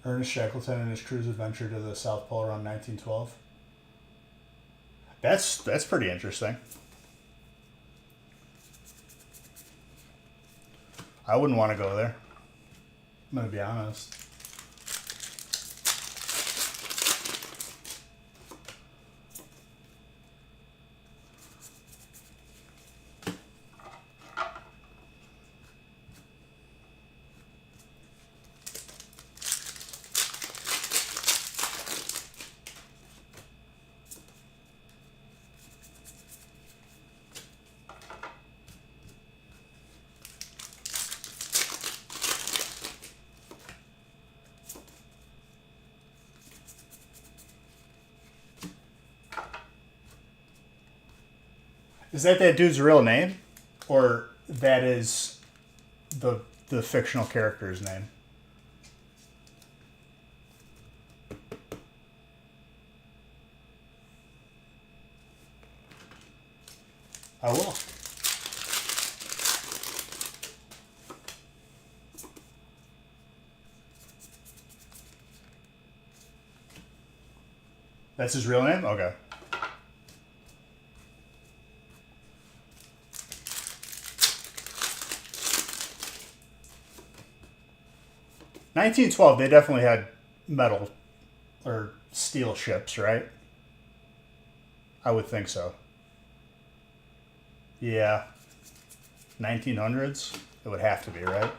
Ernest Shackleton and his crew's adventure to the South Pole around 1912. That's pretty interesting. I wouldn't want to go there. I'm gonna be honest. Is that dude's real name, or that is the fictional character's name? I will. That's his real name? Okay. 1912, they definitely had metal or steel ships, right? I would think so. Yeah. 1900s? It would have to be, right?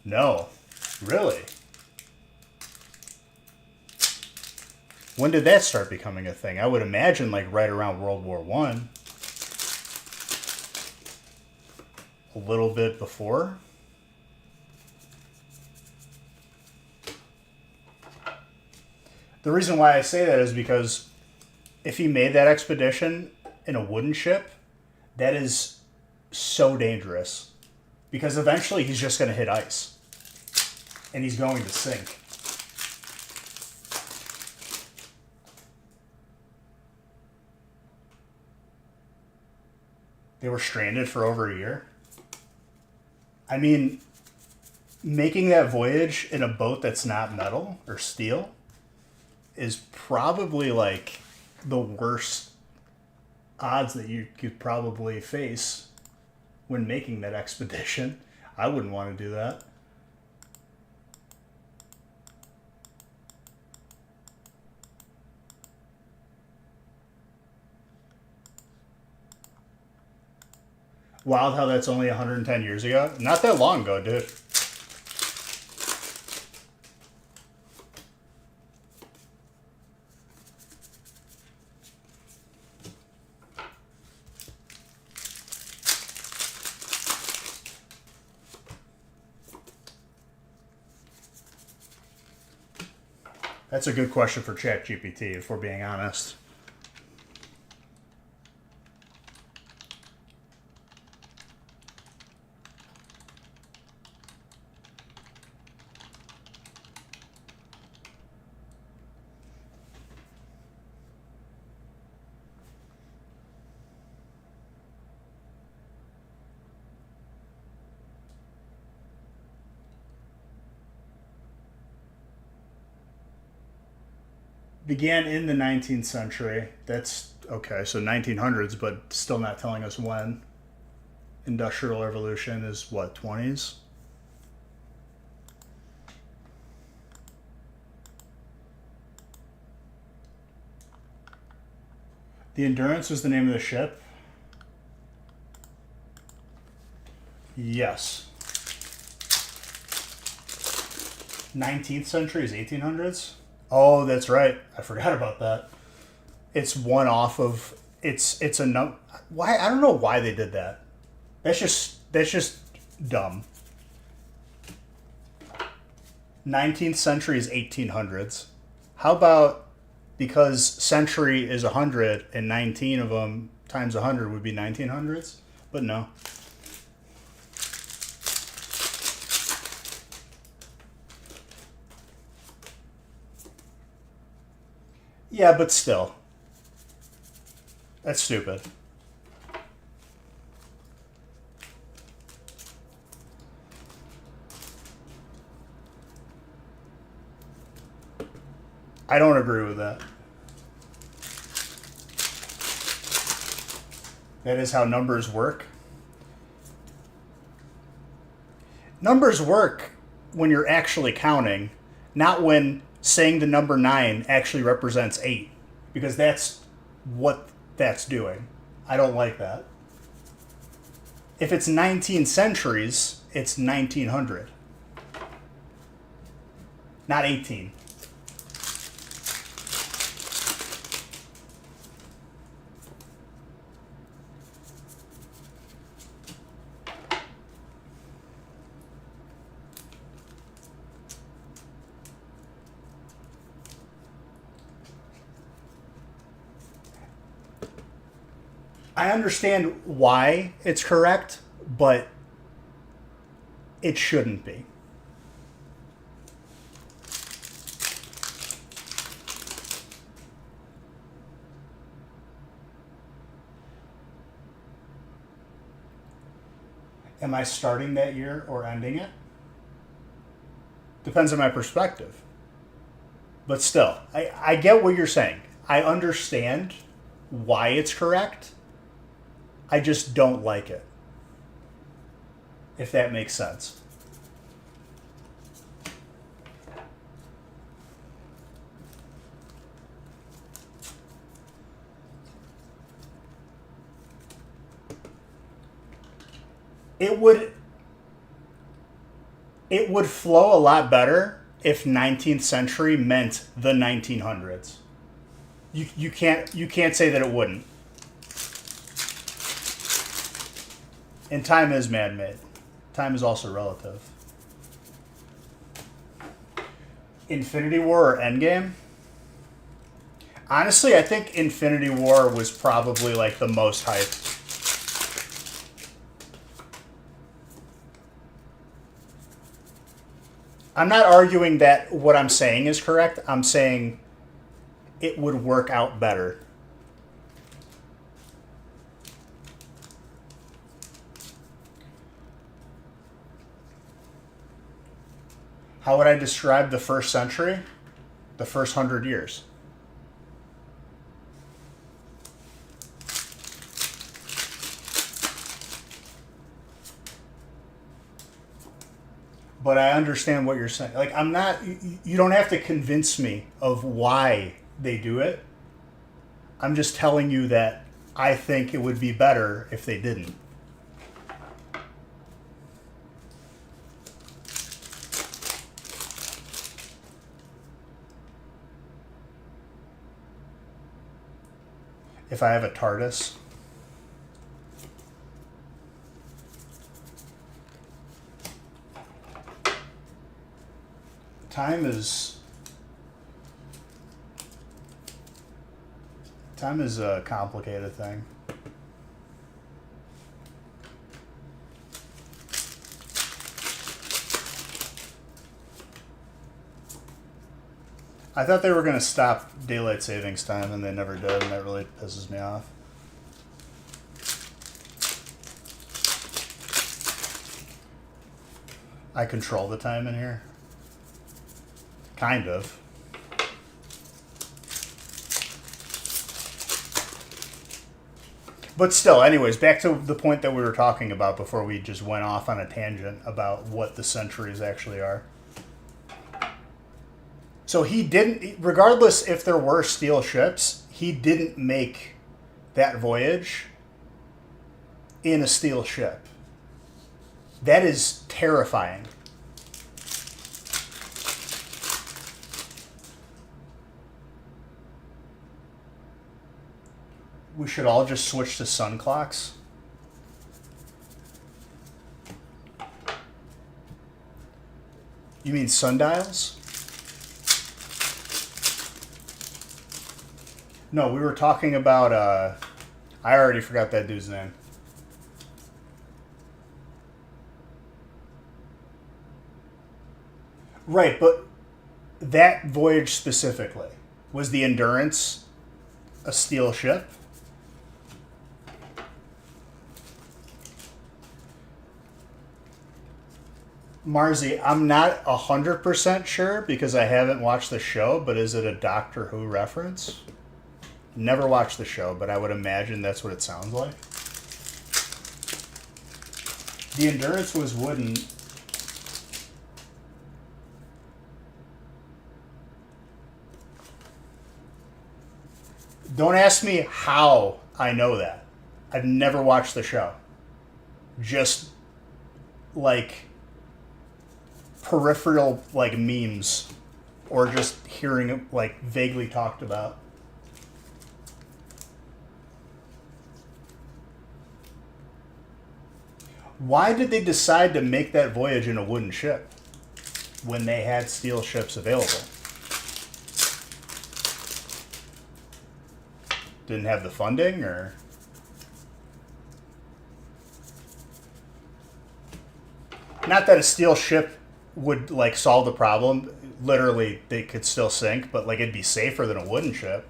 No. Really? When did that start becoming a thing? I would imagine like right around World War One. A little bit before. The reason why I say that is because if he made that expedition in a wooden ship, that is so dangerous. Because eventually he's just going to hit ice. And he's going to sink. They were stranded for over a year. I mean, making that voyage in a boat that's not metal or steel is probably like the worst odds that you could probably face when making that expedition. I wouldn't want to do that. Wild how that's only 110 years ago. Not that long ago, dude. That's a good question for ChatGPT, if we're being honest. Began in the 19th century. That's okay, so 1900s, but still not telling us when. Industrial revolution is what, 20s? The Endurance was the name of the ship. Yes. 19th century is 1800s? Oh, that's right. I forgot about that. It's one off of it's a why I don't know why they did that. That's just dumb. 19th century is 1800s. How about because century is 100 and 19 of them times 100 would be 1900s? But no. Yeah, but still. That's stupid. I don't agree with that. That is how numbers work. Numbers work when you're actually counting, not when saying the number 9 actually represents 8, because that's what that's doing. I don't like that. If it's 19 centuries, it's 1900, not 18. I understand why it's correct, but it shouldn't be. Am I starting that year or ending it? Depends on my perspective. But still, I get what you're saying. I understand why it's correct. I just don't like it. If that makes sense. it would flow a lot better if 19th century meant the 1900s. You can't say that it wouldn't. And time is man-made. Time is also relative. Infinity War or Endgame? Honestly, I think Infinity War was probably like the most hyped. I'm not arguing that what I'm saying is correct. I'm saying it would work out better. How would I describe the first century? The first 100 years. But I understand what you're saying. Like, I'm not, you don't have to convince me of why they do it. I'm just telling you that I think it would be better if they didn't. If I have a TARDIS. Time is a complicated thing. I thought they were going to stop daylight savings time, and they never did, and that really pisses me off. I control the time in here. Kind of. But still, anyways, back to the point that we were talking about before we just went off on a tangent about what the centuries actually are. So he didn't, regardless if there were steel ships, he didn't make that voyage in a steel ship. That is terrifying. We should all just switch to sun clocks. You mean sundials? No, we were talking about, I already forgot that dude's name. Right, but that voyage specifically, was the Endurance a steel ship? Marzi, I'm not 100% sure because I haven't watched the show, but is it a Doctor Who reference? Never watched the show, but I would imagine that's what it sounds like. The Endurance was wooden. Don't ask me how I know that. I've never watched the show. Just like peripheral like memes or just hearing it like vaguely talked about. Why did they decide to make that voyage in a wooden ship when they had steel ships available? Didn't have the funding, or? Not that a steel ship would like solve the problem. Literally, they could still sink, but like it'd be safer than a wooden ship.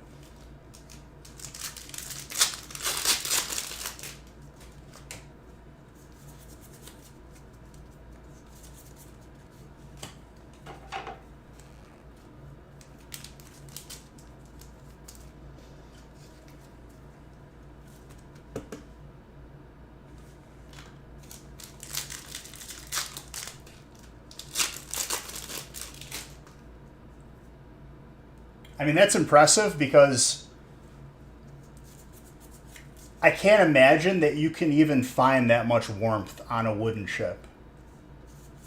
I mean, that's impressive because I can't imagine that you can even find that much warmth on a wooden ship.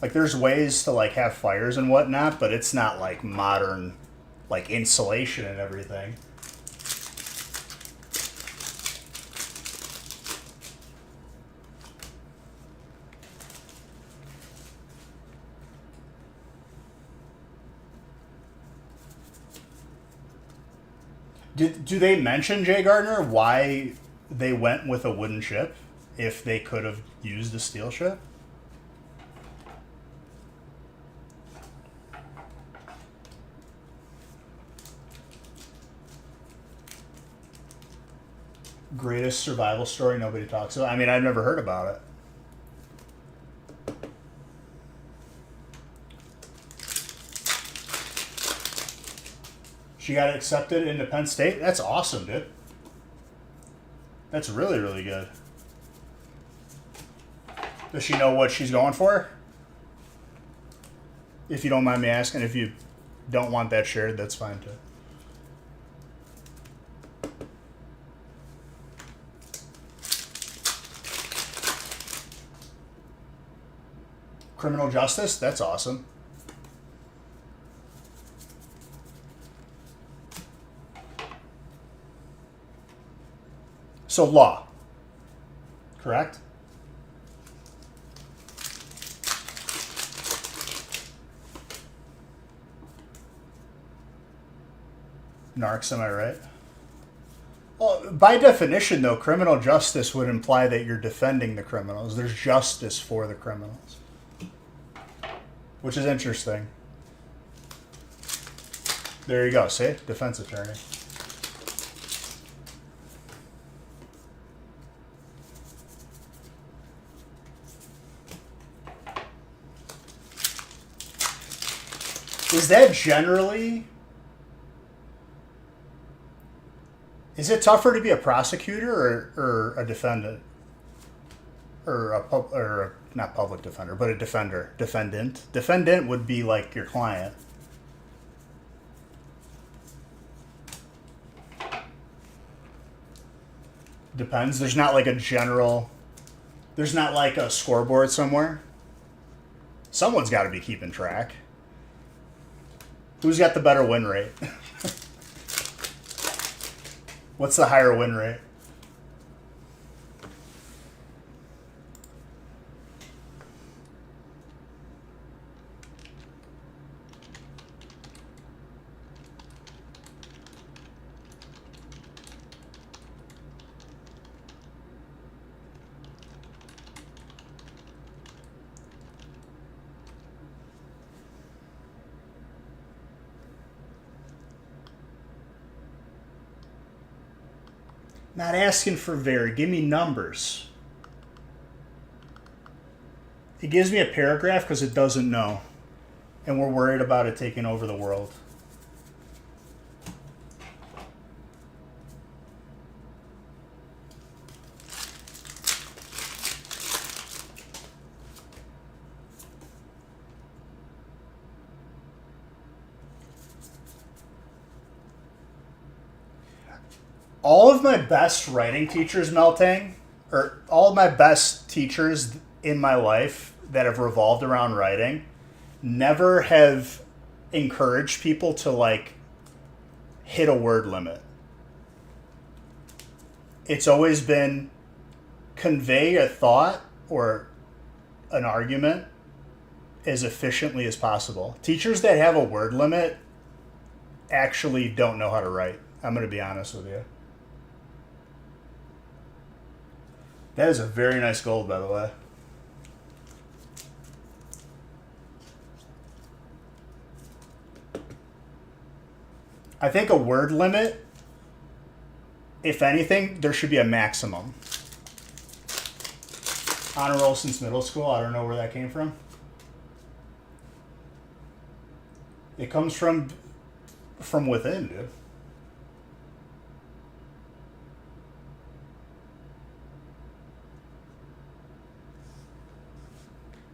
Like there's ways to like have fires and whatnot, but it's not like modern like insulation and everything. Do they mention, Jay Gardner, why they went with a wooden ship if they could have used a steel ship? Greatest survival story nobody talks about. I mean, I've never heard about it. She got accepted into Penn State? That's awesome, dude. That's really, really good. Does she know what she's going for? If you don't mind me asking, if you don't want that shared, that's fine too. Criminal justice? That's awesome. So law, correct? Narcs, am I right? Well, by definition, though, criminal justice would imply that you're defending the criminals. There's justice for the criminals, which is interesting. There you go. See? Defense attorney. Is that generally... Is it tougher to be a prosecutor or a defendant? Or not public defender, but a defender. Defendant. Defendant would be like your client. Depends. There's not like a general... There's not like a scoreboard somewhere. Someone's got to be keeping track. Who's got the better win rate? What's the higher win rate? Not asking for very. Give me numbers. It gives me a paragraph because it doesn't know. And we're worried about it taking over the world. All of my best writing teachers, Meltang, or all of my best teachers in my life that have revolved around writing, never have encouraged people to like hit a word limit. It's always been convey a thought or an argument as efficiently as possible. Teachers that have a word limit actually don't know how to write. I'm going to be honest with you. That is a very nice gold, by the way. I think a word limit, if anything, there should be a maximum. Honor roll since middle school. I don't know where that came from. It comes from within, dude.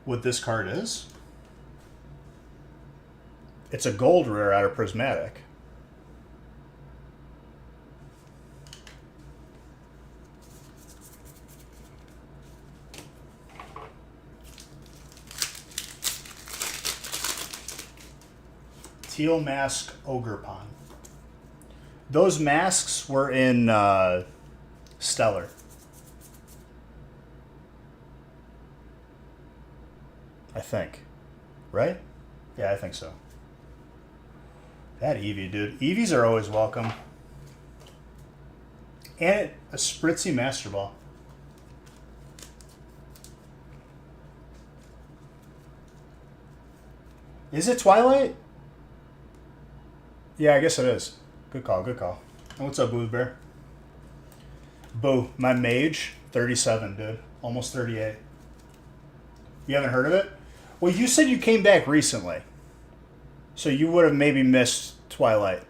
What this card is? It's a gold rare out of Prismatic. Teal Mask Ogerpon. Those masks were in Stellar. I think. Right? Yeah, I think so. That Eevee, dude. Eevees are always welcome. And a Spritzy Master Ball. Is it Twilight? Yeah, I guess it is. Good call, good call. What's up, Booth Bear? Boo, my mage, 37, dude. Almost 38. You haven't heard of it? Well, you said you came back recently. So you would have maybe missed Twilight.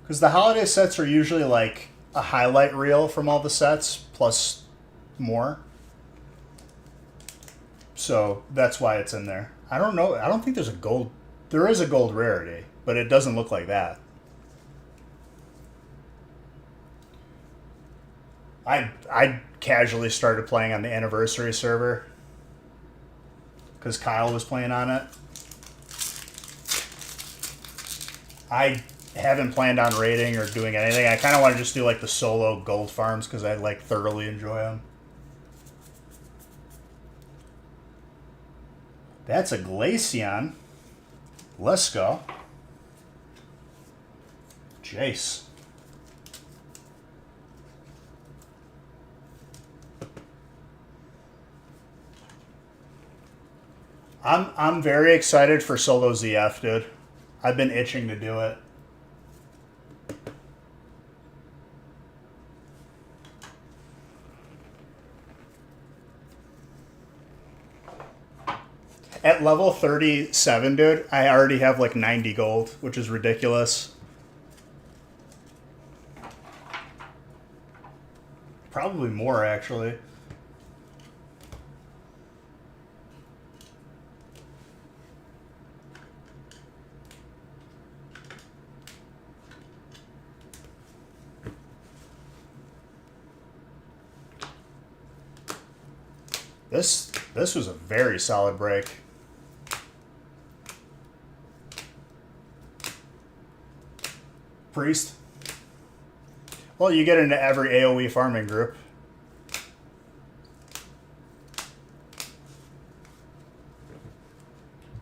Because the holiday sets are usually like a highlight reel from all the sets plus more. So that's why it's in there. I don't know. I don't think there's a gold. There is a gold rarity, but it doesn't look like that. I casually started playing on the anniversary server because Kyle was playing on it. I haven't planned on raiding or doing anything. I kind of want to just do like the solo gold farms because I like thoroughly enjoy them. That's a Glaceon. Let's go. Jace. I'm very excited for solo ZF, dude. I've been itching to do it. At level 37, dude, I already have like 90 gold, which is ridiculous. Probably more, actually. This was a very solid break. Priest. Well, you get into every AoE farming group.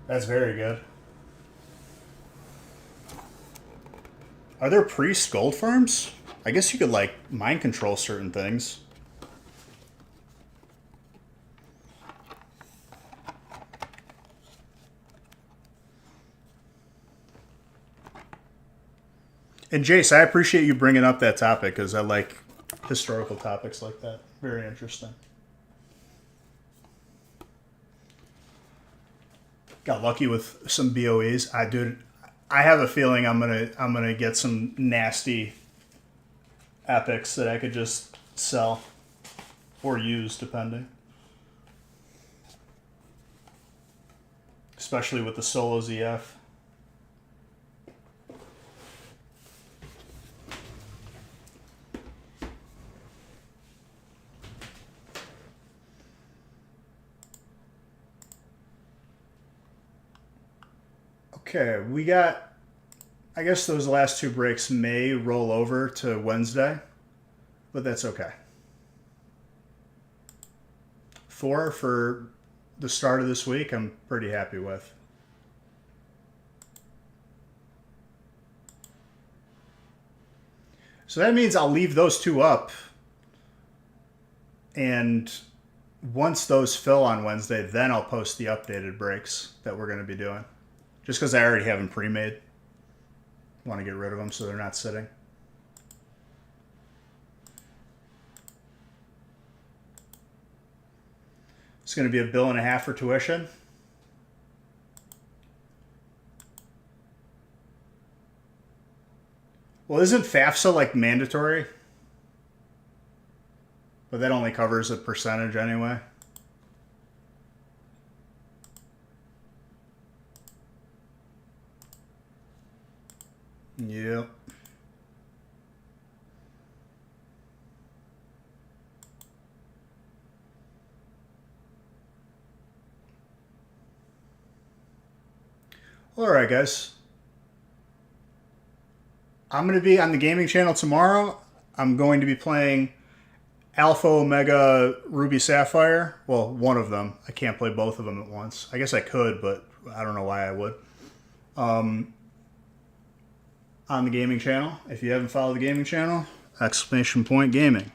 That's very good. Are there priest gold farms? I guess you could like mind control certain things. And Jace, I appreciate you bringing up that topic because I like historical topics like that. Very interesting. Got lucky with some BOEs. I have a feeling I'm gonna get some nasty epics that I could just sell or use depending. Especially with the solo ZF. Okay, we got, I guess those last two breaks may roll over to Wednesday, but that's okay. Thor for the start of this week, I'm pretty happy with. So that means I'll leave those two up, and once those fill on Wednesday, then I'll post the updated breaks that we're going to be doing. Just because I already have them pre-made. Want to get rid of them so they're not sitting. It's going to be $1.50 for tuition. Well, isn't FAFSA like mandatory? But that only covers a percentage anyway. Yep. Alright, guys. I'm going to be on the gaming channel tomorrow. I'm going to be playing Alpha Omega Ruby Sapphire. Well, one of them. I can't play both of them at once. I guess I could, but I don't know why I would. On the gaming channel. If you haven't followed the gaming channel, !gaming.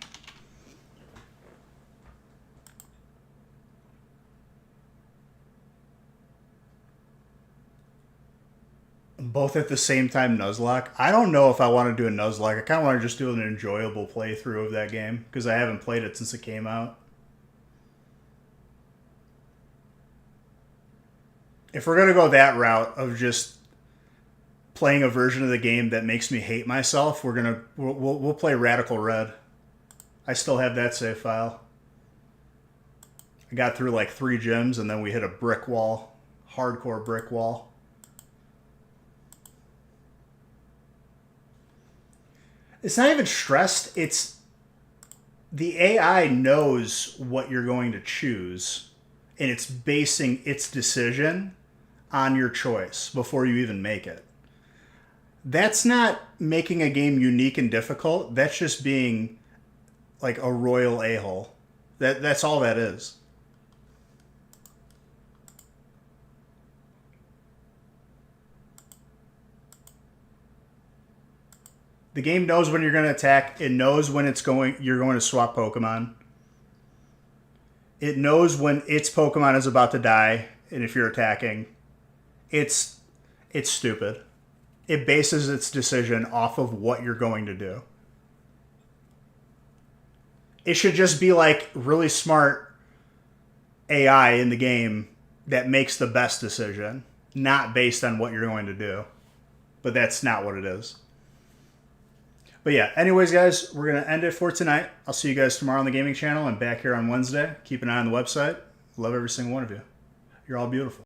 Both at the same time Nuzlocke. I don't know if I want to do a Nuzlocke. I kind of want to just do an enjoyable playthrough of that game because I haven't played it since it came out. If we're going to go that route of just playing a version of the game that makes me hate myself, we'll play Radical Red. I still have that save file. I got through like 3 gyms and then we hit a brick wall. Hardcore brick wall. It's not even stressed. It's the AI knows what you're going to choose, and it's basing its decision on your choice before you even make it. That's not making a game unique and difficult. That's just being like a royal a-hole. That's all that is. The game knows when you're going to attack. It knows when you're going to swap Pokemon. It knows when its Pokemon is about to die, and if you're attacking. It's stupid. It bases its decision off of what you're going to do. It should just be like really smart AI in the game that makes the best decision, not based on what you're going to do. But that's not what it is. But yeah, anyways, guys, we're going to end it for tonight. I'll see you guys tomorrow on the gaming channel and back here on Wednesday. Keep an eye on the website. Love every single one of you. You're all beautiful.